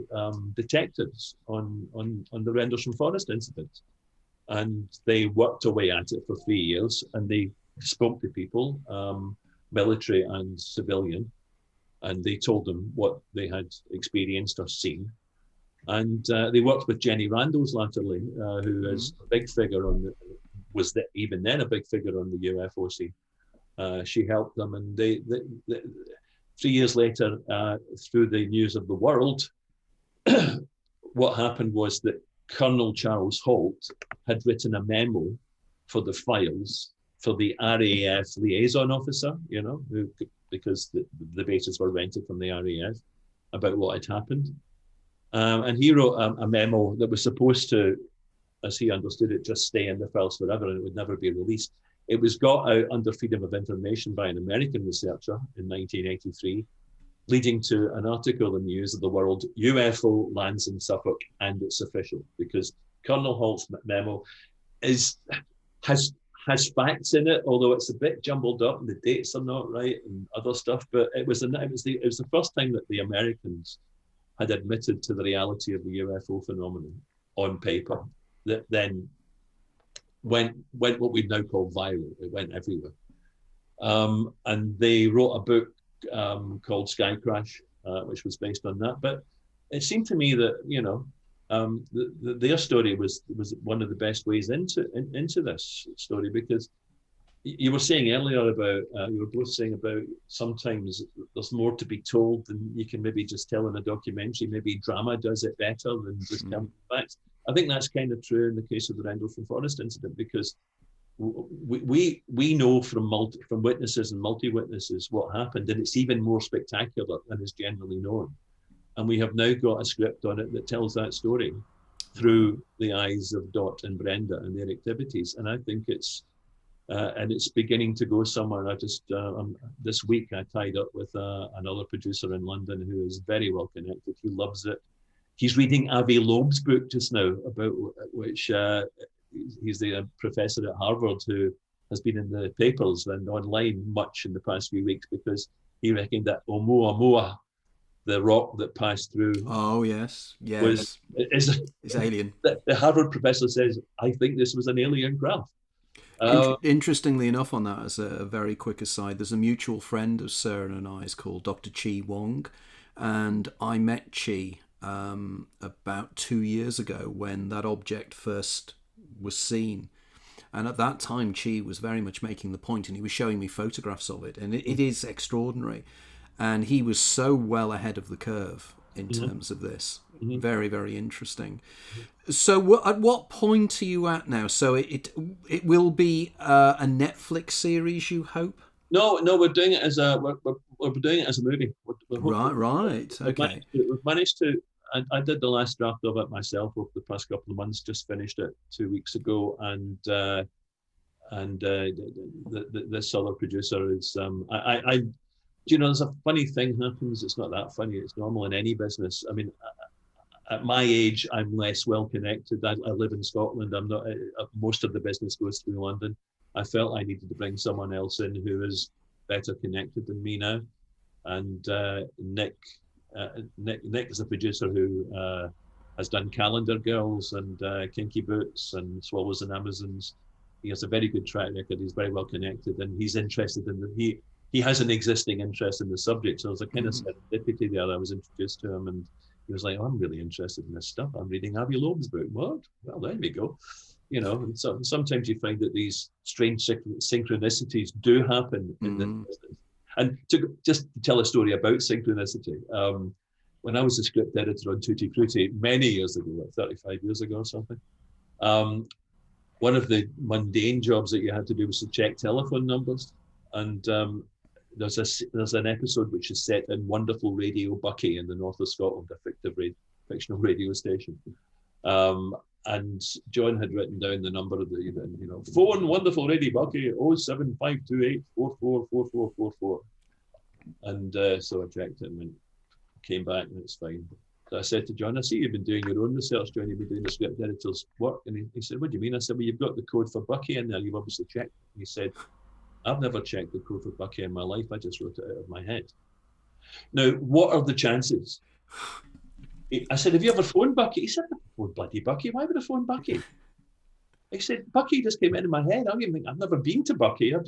detectives on the Rendlesham Forest incident, and they worked away at it for 3 years, and they spoke to people, military and civilian, and they told them what they had experienced or seen. And they worked with Jenny Randles latterly, who is a big figure even then a big figure on the UFO scene. She helped them, and they 3 years later, through the News of the World, what happened was that Colonel Charles Holt had written a memo for the files for the RAF liaison officer, because the bases were rented from the RAF, about what had happened. And he wrote a memo that was supposed to, as he understood it, just stay in the files forever and it would never be released. It was got out under freedom of information by an American researcher in 1983, leading to an article in News of the World, UFO lands in Suffolk and it's official, because Colonel Holt's memo has facts in it, although it's a bit jumbled up and the dates are not right and other stuff. But it was the first time that the Americans had admitted to the reality of the UFO phenomenon on paper, that then went what we now call viral. It went everywhere. And they wrote a book called Sky Crash, which was based on that. But it seemed to me that, their story was one of the best ways into this story, because you were saying earlier about, you were both saying about sometimes there's more to be told than you can maybe just tell in a documentary. Maybe drama does it better than just telling facts. I think that's kind of true in the case of the Rendlesham Forest incident, because we know from witnesses and multi-witnesses what happened, and it's even more spectacular than is generally known. And we have now got a script on it that tells that story through the eyes of Dot and Brenda and their activities. And I think it's beginning to go somewhere. I just this week I tied up with another producer in London who is very well connected. He loves it. He's reading Avi Loeb's book just now, about which he's the professor at Harvard who has been in the papers and online much in the past few weeks, because he reckoned that Oumuamua, the rock that passed through. Oh yes, it's alien. The Harvard professor says, I think this was an alien craft. Interestingly enough, on that, as a very quick aside, there's a mutual friend of Sarah and I's called Dr. Chi Wong, and I met Chi about 2 years ago when that object first was seen. And at that time, Chi was very much making the point, and he was showing me photographs of it, and it is extraordinary. And he was so well ahead of the curve in terms of this. Very, very interesting. So at what point are you at now? So it will be a Netflix series, you hope? No, we're doing it as we're doing it as a movie. Right. Okay. We've managed to. I did the last draft of it myself over the past couple of months. Just finished it 2 weeks ago, and this other producer is there's a funny thing happens. It's not that funny. It's normal in any business. I mean, at my age, I'm less well connected. I live in Scotland. I'm not. Most of the business goes through London. I felt I needed to bring someone else in who is better connected than me now. And Nick is a producer who has done Calendar Girls and Kinky Boots and Swallows and Amazons. He has a very good track record. He's very well connected, and he's interested in he he has an existing interest in the subject. So there's a kind of serendipity there. I was introduced to him, and he was like, "Oh, I'm really interested in this stuff. I'm reading Avi Loeb's book." What? Well, there we go. You know, and so sometimes you find that these strange synchronicities do happen in this business. And just to tell a story about synchronicity, when I was a script editor on Tutti Frutti many years ago, like 35 years ago or something, one of the mundane jobs that you had to do was to check telephone numbers. And there's an episode which is set in wonderful Radio Buckie in the north of Scotland, a fictional radio station. And John had written down the number of the, phone wonderful Radio Buckie 07528 444444. And so I checked it and came back and it's fine. So I said to John, I see you've been doing your own research, John, you've been doing the script editor's work. And he said, what do you mean? I said, well, you've got the code for Buckie in there, you've obviously checked. And he said, I've never checked the code for Buckie in my life, I just wrote it out of my head. Now, what are the chances? I said, have you ever phoned Buckie? He said, I've phoned bloody Buckie. Why would I phone Buckie? I said, Buckie just came into my head. I've never been to Buckie. I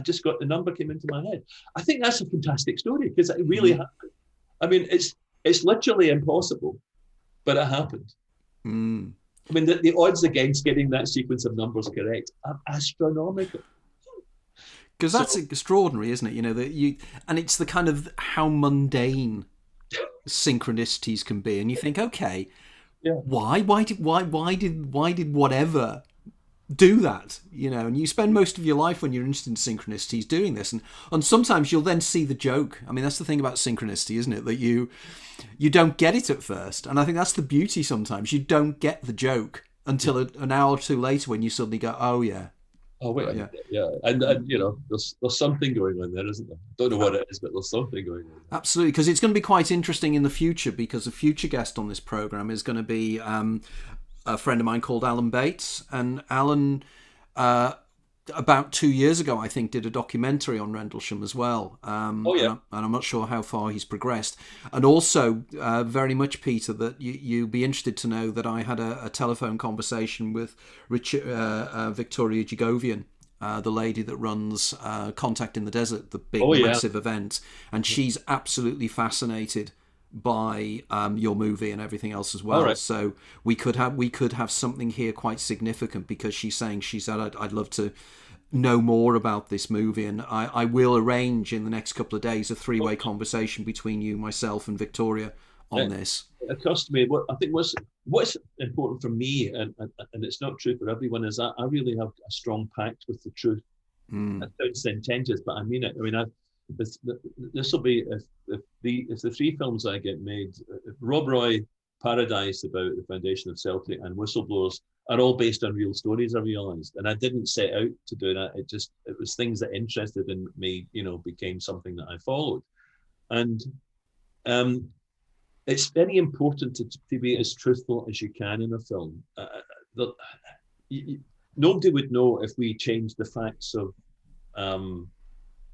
just got the number came into my head. I think that's a fantastic story because it really happened. I mean, it's literally impossible, but it happened. I mean, the odds against getting that sequence of numbers correct are astronomical. Because that's extraordinary, isn't it? And it's the kind of how mundane synchronicities can be, and you think, okay, why did whatever do that? And you spend most of your life when you're interested in synchronicities doing this, and sometimes you'll then see the joke. I mean, that's the thing about synchronicity, isn't it? That you don't get it at first, and I think that's the beauty. Sometimes you don't get the joke until an hour or two later when you suddenly go, oh yeah. Oh wait, yeah, and there's something going on there, isn't there? I don't know what it is, but there's something going on. Absolutely, because it's going to be quite interesting in the future. Because a future guest on this program is going to be a friend of mine called Alan Bates, and Alan, about 2 years ago, I think, did a documentary on Rendlesham as well. And I'm not sure how far he's progressed. And also, very much, Peter, that you'd be interested to know that I had a telephone conversation with Victoria Jigovian, the lady that runs Contact in the Desert, the big, massive event. And she's absolutely fascinated by your movie and everything else as well. Right. So we could have something here quite significant, because she said I'd love to know more about this movie, and I will arrange in the next couple of days a three-way conversation between you, myself, and Victoria on this. It occurs to me, what's important for me, and it's not true for everyone, is I really have a strong pact with the truth. That sounds sententious, but I mean it. I mean, this will be if the three films I get made, Rob Roy, Paradise, about the foundation of Celtic, and Whistleblowers, are all based on real stories, I realised. And I didn't set out to do that. It was things that interested in me, became something that I followed. And it's very important to be as truthful as you can in a film. Nobody would know if we changed the facts of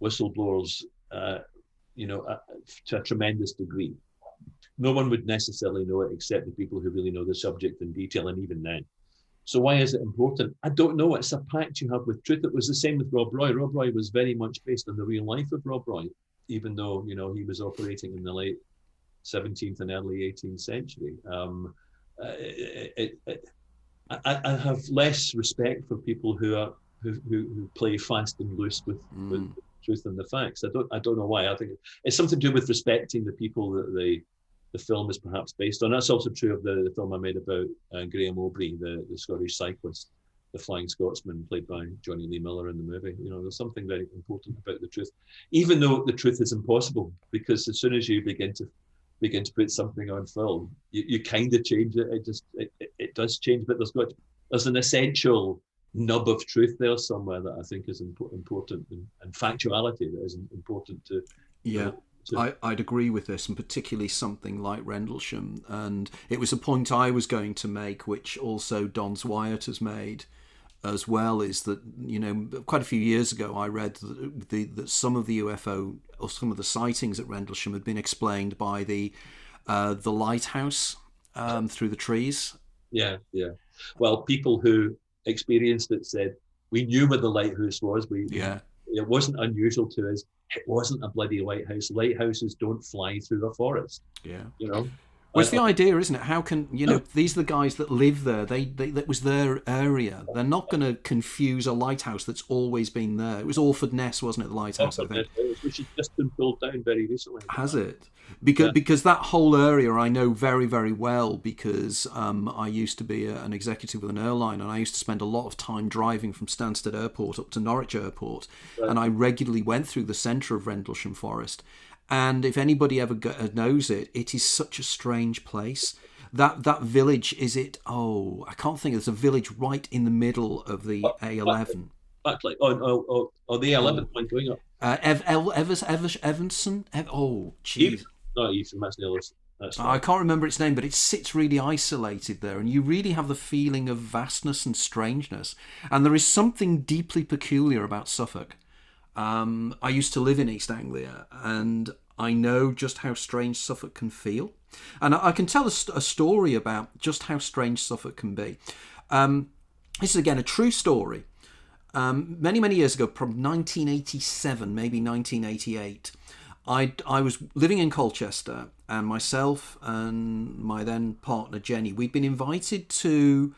Whistleblowers, to a tremendous degree. No one would necessarily know it except the people who really know the subject in detail, and even then. So why is it important? I don't know. It's a pact you have with truth. It was the same with Rob Roy. Rob Roy was very much based on the real life of Rob Roy, even though, he was operating in the late 17th and early 18th century. I have less respect for people who play fast and loose with truth and the facts. I don't know why. I think it's something to do with respecting the people that the film is perhaps based on. That's also true of the film I made about Graham Aubrey, the Scottish cyclist, the Flying Scotsman, played by Johnny Lee Miller in the movie. There's something very important about the truth, even though the truth is impossible, because as soon as you begin to put something on film, you kind of change it. It does change, but there's an essential nub of truth there somewhere that I think is important, and factuality that is important to. Yeah. I'd agree with this, and particularly something like Rendlesham. And it was a point I was going to make, which also Don's Wyatt has made as well, is that, quite a few years ago I read that some of the UFO, or some of the sightings at Rendlesham, had been explained by the lighthouse through the trees. Yeah. Well, people who experienced it said, we knew where the lighthouse was. it wasn't unusual to us. It wasn't a bloody lighthouse. Lighthouses don't fly through a forest. Yeah. You know. Well, it's the idea, isn't it? How can, these are the guys that live there. They that was their area. They're not going to confuse a lighthouse that's always been there. It was Orford Ness, wasn't it, the lighthouse, I think? Which has just been pulled down very recently. Has it? Because that whole area I know very, very well, because I used to be an executive with an airline, and I used to spend a lot of time driving from Stansted Airport up to Norwich Airport, and I regularly went through the centre of Rendlesham Forest. And if anybody ever knows it, it is such a strange place. That village, is it? Oh, I can't think. There's a village right in the middle of the A11. Exactly. The A11 one going up. Evanson. Oh, jeez. No, Ethan. That's the other. I can't remember its name, but it sits really isolated there, and you really have the feeling of vastness and strangeness. And there is something deeply peculiar about Suffolk. I used to live in East Anglia, and I know just how strange Suffolk can feel. And I can tell a story about just how strange Suffolk can be. This is, again, a true story. Many, many years ago, from 1987, maybe 1988, I was living in Colchester, and myself and my then partner, Jenny, we'd been invited to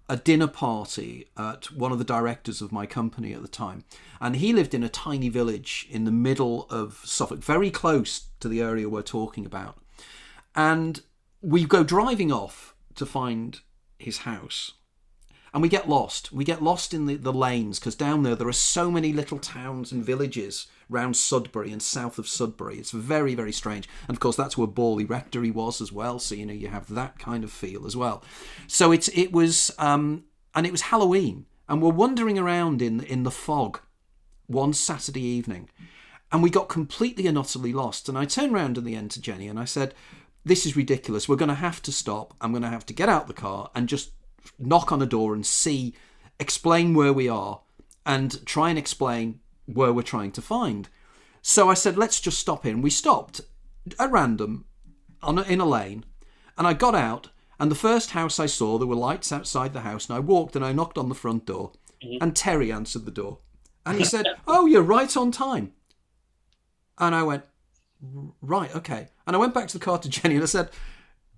a dinner party at one of the directors of my company at the time, and he lived in a tiny village in the middle of Suffolk, very close to the area we're talking about. And we go driving off to find his house, and we get lost. We get lost in the lanes, because down there are so many little towns and villages round Sudbury and south of Sudbury. It's very, very strange. And of course, that's where Borley Rectory was as well. So, you have that kind of feel as well. So it was Halloween, and we're wandering around in the fog one Saturday evening, and we got completely and utterly lost. And I turned round in the end to Jenny and I said, "This is ridiculous. We're going to have to stop. I'm going to have to get out the car and just knock on a door and explain where we are, and try and explain where we're trying to find." So I said, let's just stop here. And we stopped at random in a lane, and I got out, and the first house I saw, there were lights outside the house, and I walked and I knocked on the front door, and Terry answered the door, and he said, "Oh, you're right on time." And I went, "Right, okay." And I went back to the car to Jenny and I said,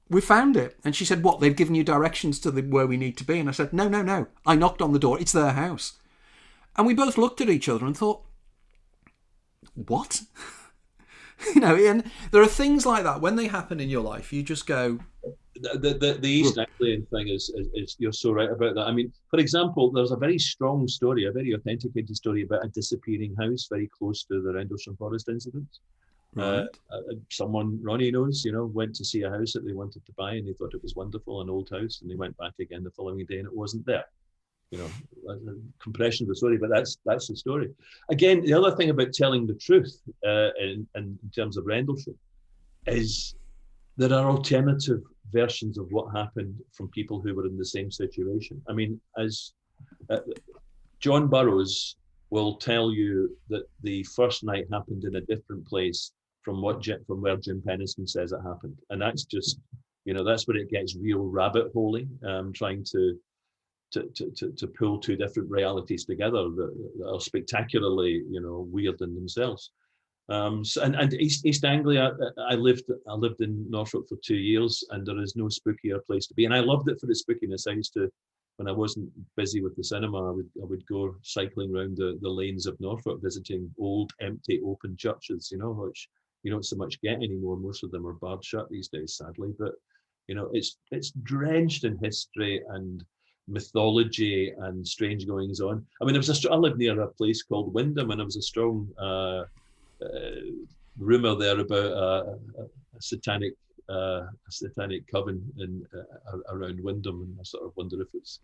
"We found it." And she said, "What, they've given you directions to where we need to be?" And I said, No. I knocked on the door. It's their house." And we both looked at each other and thought, what? And there are things like that. When they happen in your life, you just go... The East Anglian thing is you're so right about that. I mean, for example, there's a very strong story, a very authenticated story about a disappearing house very close to the Rendlesham Forest incident. Right. Someone Ronnie knows, went to see a house that they wanted to buy, and they thought it was wonderful, an old house, and they went back again the following day and it wasn't there. A compression of the story, but that's the story. Again, the other thing about telling the truth in terms of Rendlesham is there are alternative versions of what happened from people who were in the same situation. I mean, as John Burroughs will tell you that the first night happened in a different place from where Jim Penniston says it happened, and that's just, that's where it gets real rabbit holy, trying to pull two different realities together that are spectacularly, weird in themselves. And East Anglia, I lived in Norfolk for 2 years, and there is no spookier place to be. And I loved it for the spookiness. I used to, when I wasn't busy with the cinema, I would go cycling around the lanes of Norfolk, visiting old, empty, open churches, which you don't so much get anymore. Most of them are barred shut these days, sadly. But it's drenched in history and mythology and strange goings on. I mean, I lived near a place called Windham, and there was a strong rumor there about a satanic coven around Windham, and I sort of wonder if it's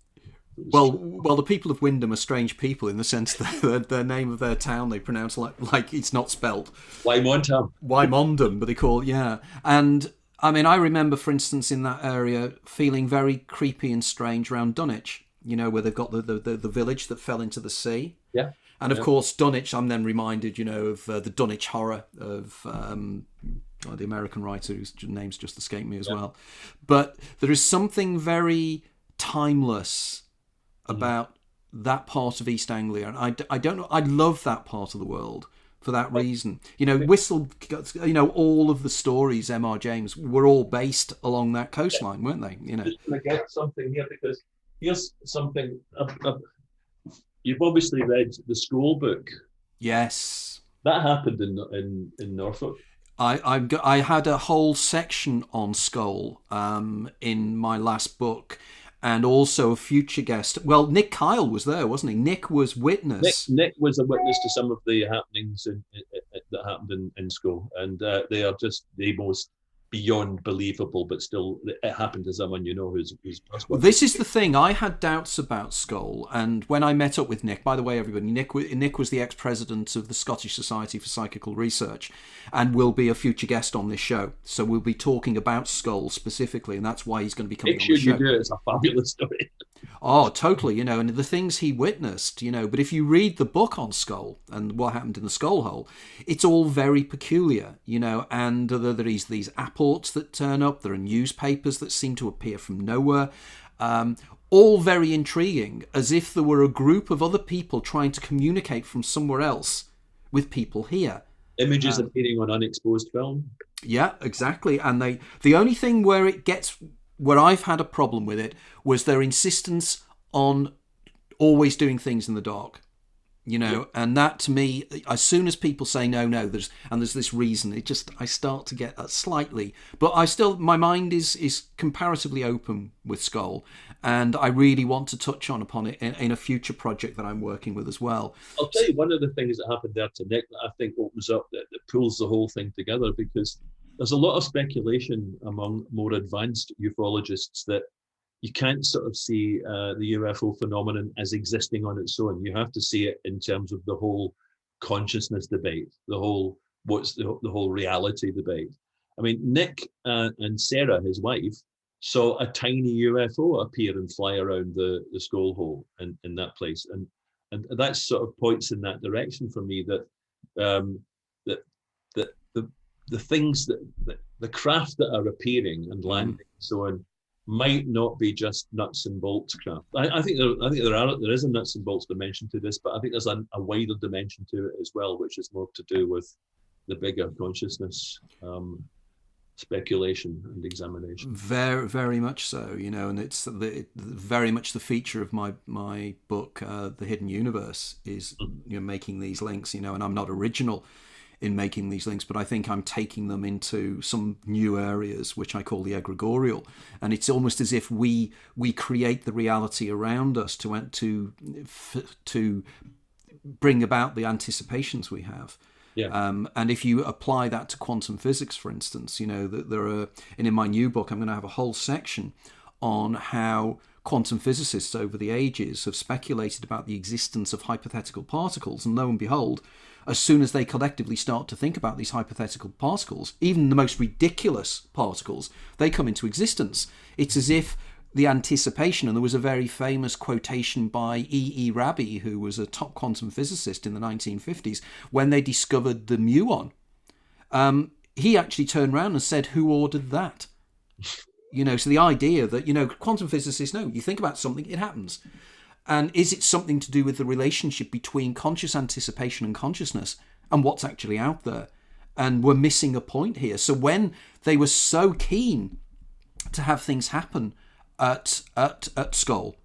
well, the people of Windham are strange people in the sense that the name of their town they pronounce like it's not spelt Wymondham, but they call and I mean, I remember, for instance, in that area feeling very creepy and strange around Dunwich, where they've got the village that fell into the sea. Yeah. And of course, Dunwich, I'm then reminded, of the Dunwich Horror of the American writer whose name's just escaped me as well. But there is something very timeless about that part of East Anglia, and I don't know. I love that part of the world for that reason. You know, Whistle. You know, all of the stories M.R. James were all based along that coastline, weren't they? You know. Just going to get something here because here's something. You've obviously read the school book. Yes. That happened in Norfolk. I had a whole section on Skull in my last book, and also a future guest. Well, Nick Kyle was there, wasn't he? Nick was witness. Nick was a witness to some of the happenings that happened in Skull, and they are just the most beyond believable, but still it happened to someone you know who's well, this is the thing. I had doubts about Skull, and when I met up with Nick, by the way, everybody, Nick was the ex-president of the Scottish Society for Psychical Research, and will be a future guest on this show. So we'll be talking about Skull specifically, and that's why he's going to be coming on the show. Make sure you do it. It's a fabulous story. Oh, totally, you know, and the things he witnessed, you know, but if you read the book on Skull and what happened in the Skull Hole, it's all very peculiar, you know, and there are these apports that turn up, there are newspapers that seem to appear from nowhere, all very intriguing, as if there were a group of other people trying to communicate from somewhere else with people here. Images appearing on unexposed film. Yeah, exactly, and the only thing where I've had a problem with it was their insistence on always doing things in the dark, you know, and that to me, as soon as people say no, there's this reason, I start to get slightly, but my mind is comparatively open with Skull, and I really want to touch upon it in a future project that I'm working with as well. I'll tell you one of the things that happened there to Nick that I think opens up, that pulls the whole thing together, because there's a lot of speculation among more advanced ufologists that you can't sort of see the UFO phenomenon as existing on its own. You have to see it in terms of the whole consciousness debate, the whole reality debate. I mean, Nick and Sarah, his wife, saw a tiny UFO appear and fly around the skull hole in that place, and that sort of points in that direction for me, that the things that the craft that are appearing and landing and so on might not be just nuts and bolts craft. I think there is a nuts and bolts dimension to this, but I think there's a wider dimension to it as well, which is more to do with the bigger consciousness speculation and examination. Very, very much so, you know, and it's very much the feature of my book, The Hidden Universe, is you know, making these links, you know, and I'm not original in making these links, but I think I'm taking them into some new areas, which I call the egregorial. And it's almost as if we create the reality around us to bring about the anticipations we have. Yeah. And if you apply that to quantum physics, for instance, you know, that there are, and in my new book, I'm going to have a whole section on how quantum physicists over the ages have speculated about the existence of hypothetical particles, and lo and behold, as soon as they collectively start to think about these hypothetical particles, even the most ridiculous particles, they come into existence. It's as if the anticipation, and there was a very famous quotation by E. Rabi, who was a top quantum physicist in the 1950s, when they discovered the muon. He actually turned around and said, "Who ordered that?" You know, so the idea that, you know, quantum physicists know, you think about something, it happens. And is it something to do with the relationship between conscious anticipation and consciousness and what's actually out there? And we're missing a point here. So when they were so keen to have things happen at Skull,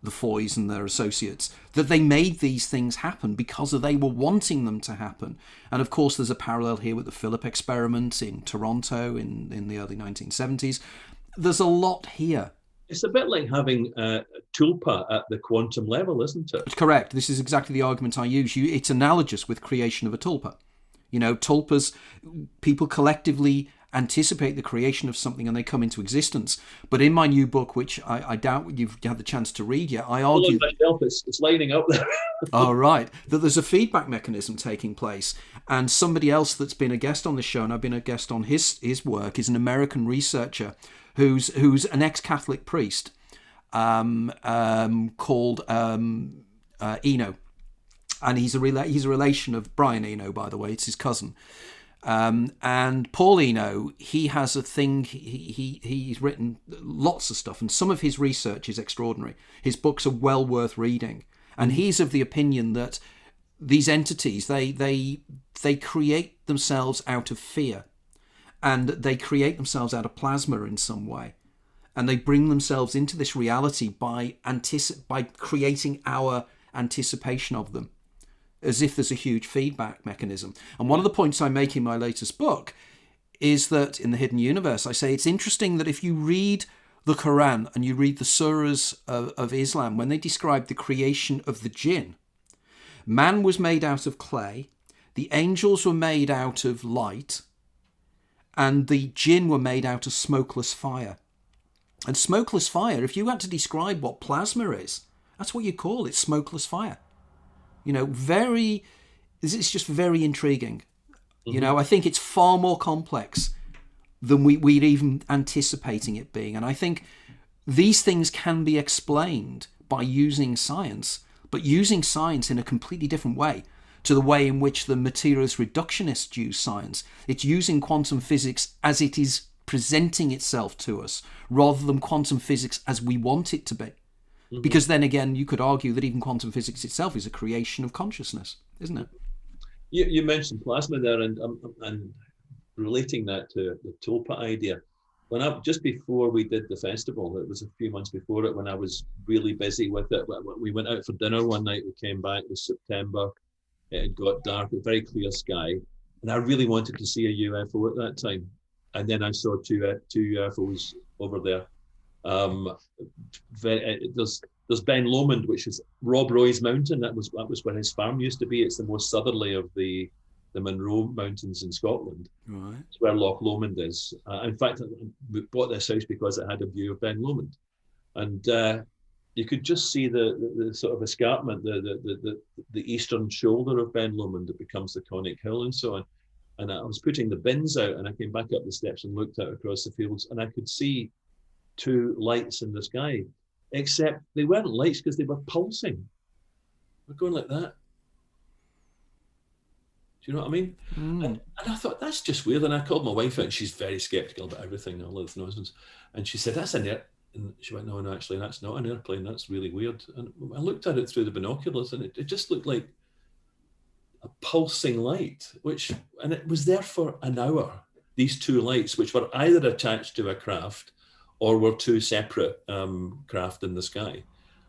the Foys and their associates, that they made these things happen because they were wanting them to happen. And of course, there's a parallel here with the Philip experiment in Toronto in the early 1970s. There's a lot here. It's a bit like having tulpa at the quantum level, isn't it? Correct. This is exactly the argument I use. It's analogous with creation of a tulpa. You know, tulpas, people collectively anticipate the creation of something and they come into existence. But in my new book, which I doubt you've had the chance to read yet, I argue... It's lining up there. Oh, right. That there's a feedback mechanism taking place. And somebody else that's been a guest on the show, and I've been a guest on his work, is an American researcher who's an ex-Catholic priest called Eno. And he's a relation of Brian Eno, by the way. It's his cousin. And Paul Eno, he has a thing, he's written lots of stuff, and some of his research is extraordinary. His books are well worth reading. And he's of the opinion that these entities, they create themselves out of fear, and they create themselves out of plasma in some way. And they bring themselves into this reality by creating our anticipation of them, as if there's a huge feedback mechanism. And one of the points I make in my latest book is that in The Hidden Universe, I say it's interesting that if you read the Quran and you read the surahs of Islam, when they describe the creation of the jinn, man was made out of clay, the angels were made out of light, and the jinn were made out of smokeless fire. And smokeless fire, if you had to describe what plasma is, that's what you call it, smokeless fire. You know, it's just very intriguing. You know, I think it's far more complex than we're even anticipating it being. And I think these things can be explained by using science, but using science in a completely different way to the way in which the materialist reductionists use science. It's using quantum physics as it is presenting itself to us, rather than quantum physics as we want it to be. Because then again, you could argue that even quantum physics itself is a creation of consciousness, isn't it? You mentioned plasma there, and relating that to the TOPA idea. Just before we did the festival, it was a few months before it, when I was really busy with it. We went out for dinner one night. We came back. It was September. It had got dark, a very clear sky, and I really wanted to see a UFO at that time. And then I saw two UFOs over there. There's Ben Lomond, which is Rob Roy's mountain. That was where his farm used to be. It's the most southerly of the Munro Mountains in Scotland. Right. It's where Loch Lomond is. In fact, we bought this house because it had a view of Ben Lomond, and you could just see the sort of escarpment, the eastern shoulder of Ben Lomond that becomes the Conic Hill and so on. And I was putting the bins out, and I came back up the steps and looked out across the fields, and I could see two lights in the sky, except they weren't lights because they were pulsing. We're going like that. Do you know what I mean? And I thought, that's just weird. And I called my wife out, and she's very skeptical about everything, all this nonsense. And she said, that's an air. And she went, no, actually, that's not an airplane. That's really weird. And I looked at it through the binoculars, and it just looked like a pulsing light, and it was there for an hour. These two lights, which were either attached to a craft or were two separate craft in the sky.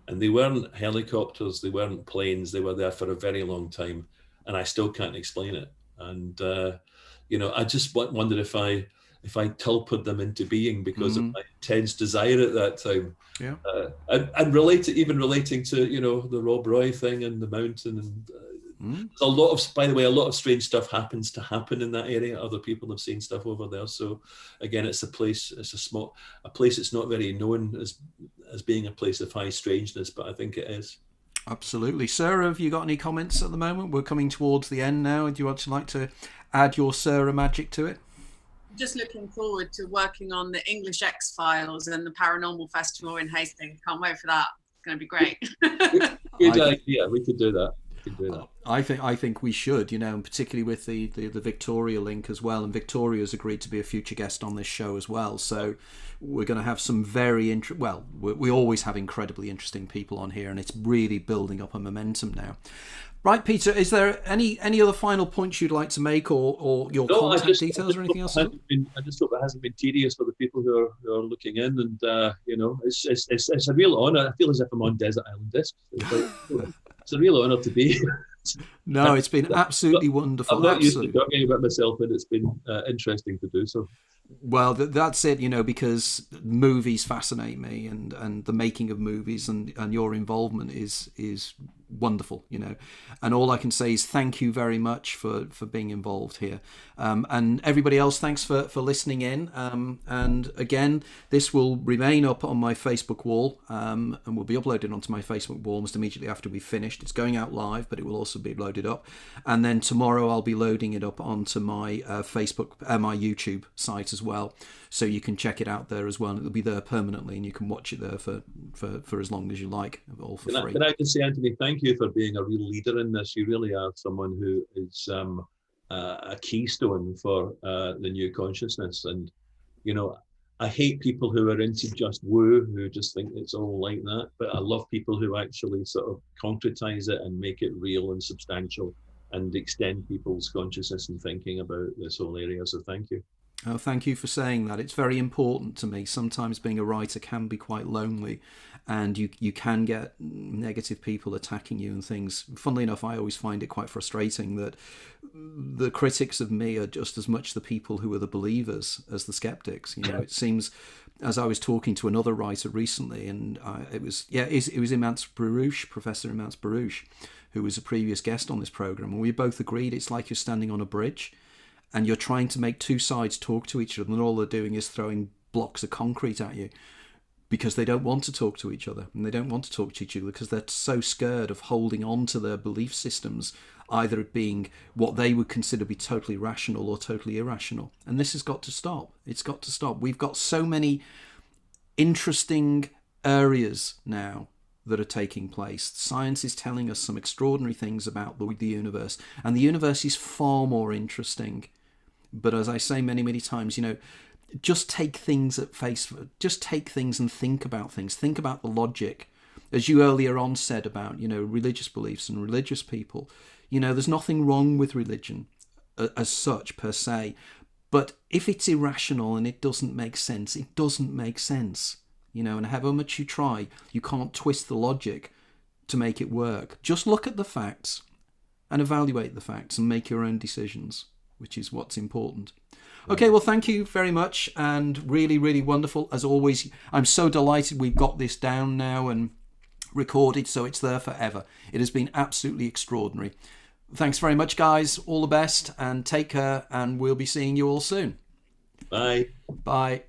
And they weren't helicopters, they weren't planes, they were there for a very long time. And I still can't explain it. And, I just wondered if I tulpered them into being because of my intense desire at that time. Yeah. And relating to, the Rob Roy thing and the mountain. And a lot of strange stuff happens in that area. Other people have seen stuff over there. So again, it's a place that's not very known as being a place of high strangeness, but I think it is. Absolutely. Sarah, have you got any comments at the moment? We're coming towards the end now. Do you like to add your Sarah magic to it? Just looking forward to working on the English X-Files and the Paranormal Festival in Hastings. Can't wait for that. It's going to be great. Good idea. We could do that. I think we should, and particularly with the Victoria link as well. And Victoria's agreed to be a future guest on this show as well. So we're going to have some very we always have incredibly interesting people on here, and it's really building up a momentum now. Right, Peter, is there any other final points you'd like to make, or your contact details or anything else? I just hope it hasn't been tedious for the people who are looking in, and it's a real honour. I feel as if I'm on Desert Island Discs. It's a real honour to be. No, it's been absolutely wonderful. I'm not used to talking about myself, but it's been interesting to do so. Well, that's it, because movies fascinate me, and the making of movies and your involvement is wonderful, and all I can say is thank you very much for being involved here, and everybody else, thanks for listening in, and again, this will remain up on my Facebook wall, and will be uploaded onto my Facebook wall almost immediately after we've finished. It's going out live, but it will also be loaded up, and then tomorrow I'll be loading it up onto my my YouTube site as well, so you can check it out there as well. It'll be there permanently, and you can watch it there for as long as you like, all for free. Can I just say, Anthony, thank you for being a real leader in this. You really are someone who is a keystone for the new consciousness. And, you know, I hate people who are into just woo, who just think it's all like that. But I love people who actually sort of concretize it and make it real and substantial and extend people's consciousness and thinking about this whole area. So thank you. Oh, thank you for saying that. It's very important to me. Sometimes being a writer can be quite lonely, and you can get negative people attacking you and things. Funnily enough, I always find it quite frustrating that the critics of me are just as much the people who are the believers as the skeptics. You know, it seems, as I was talking to another writer recently, and it was Imants Baruch, Professor Imants Baruch, who was a previous guest on this program, and we both agreed it's like you're standing on a bridge and you're trying to make two sides talk to each other, and all they're doing is throwing blocks of concrete at you because they don't want to talk to each other, and they don't want to talk to each other because they're so scared of holding on to their belief systems, either being what they would consider to be totally rational or totally irrational. And this has got to stop. It's got to stop. We've got so many interesting areas now that are taking place. Science is telling us some extraordinary things about the universe, and the universe is far more interesting. But as I say many, many times, you know, just take things at face, just take things and think about things. Think about the logic. As you earlier on said about, you know, religious beliefs and religious people, you know, there's nothing wrong with religion as such per se. But if it's irrational and it doesn't make sense, it doesn't make sense. You know, and however much you try, you can't twist the logic to make it work. Just look at the facts and evaluate the facts and make your own decisions, which is what's important. Okay, well, thank you very much, and really, really wonderful. As always, I'm so delighted we've got this down now and recorded, so it's there forever. It has been absolutely extraordinary. Thanks very much, guys. All the best, and take care, and we'll be seeing you all soon. Bye. Bye.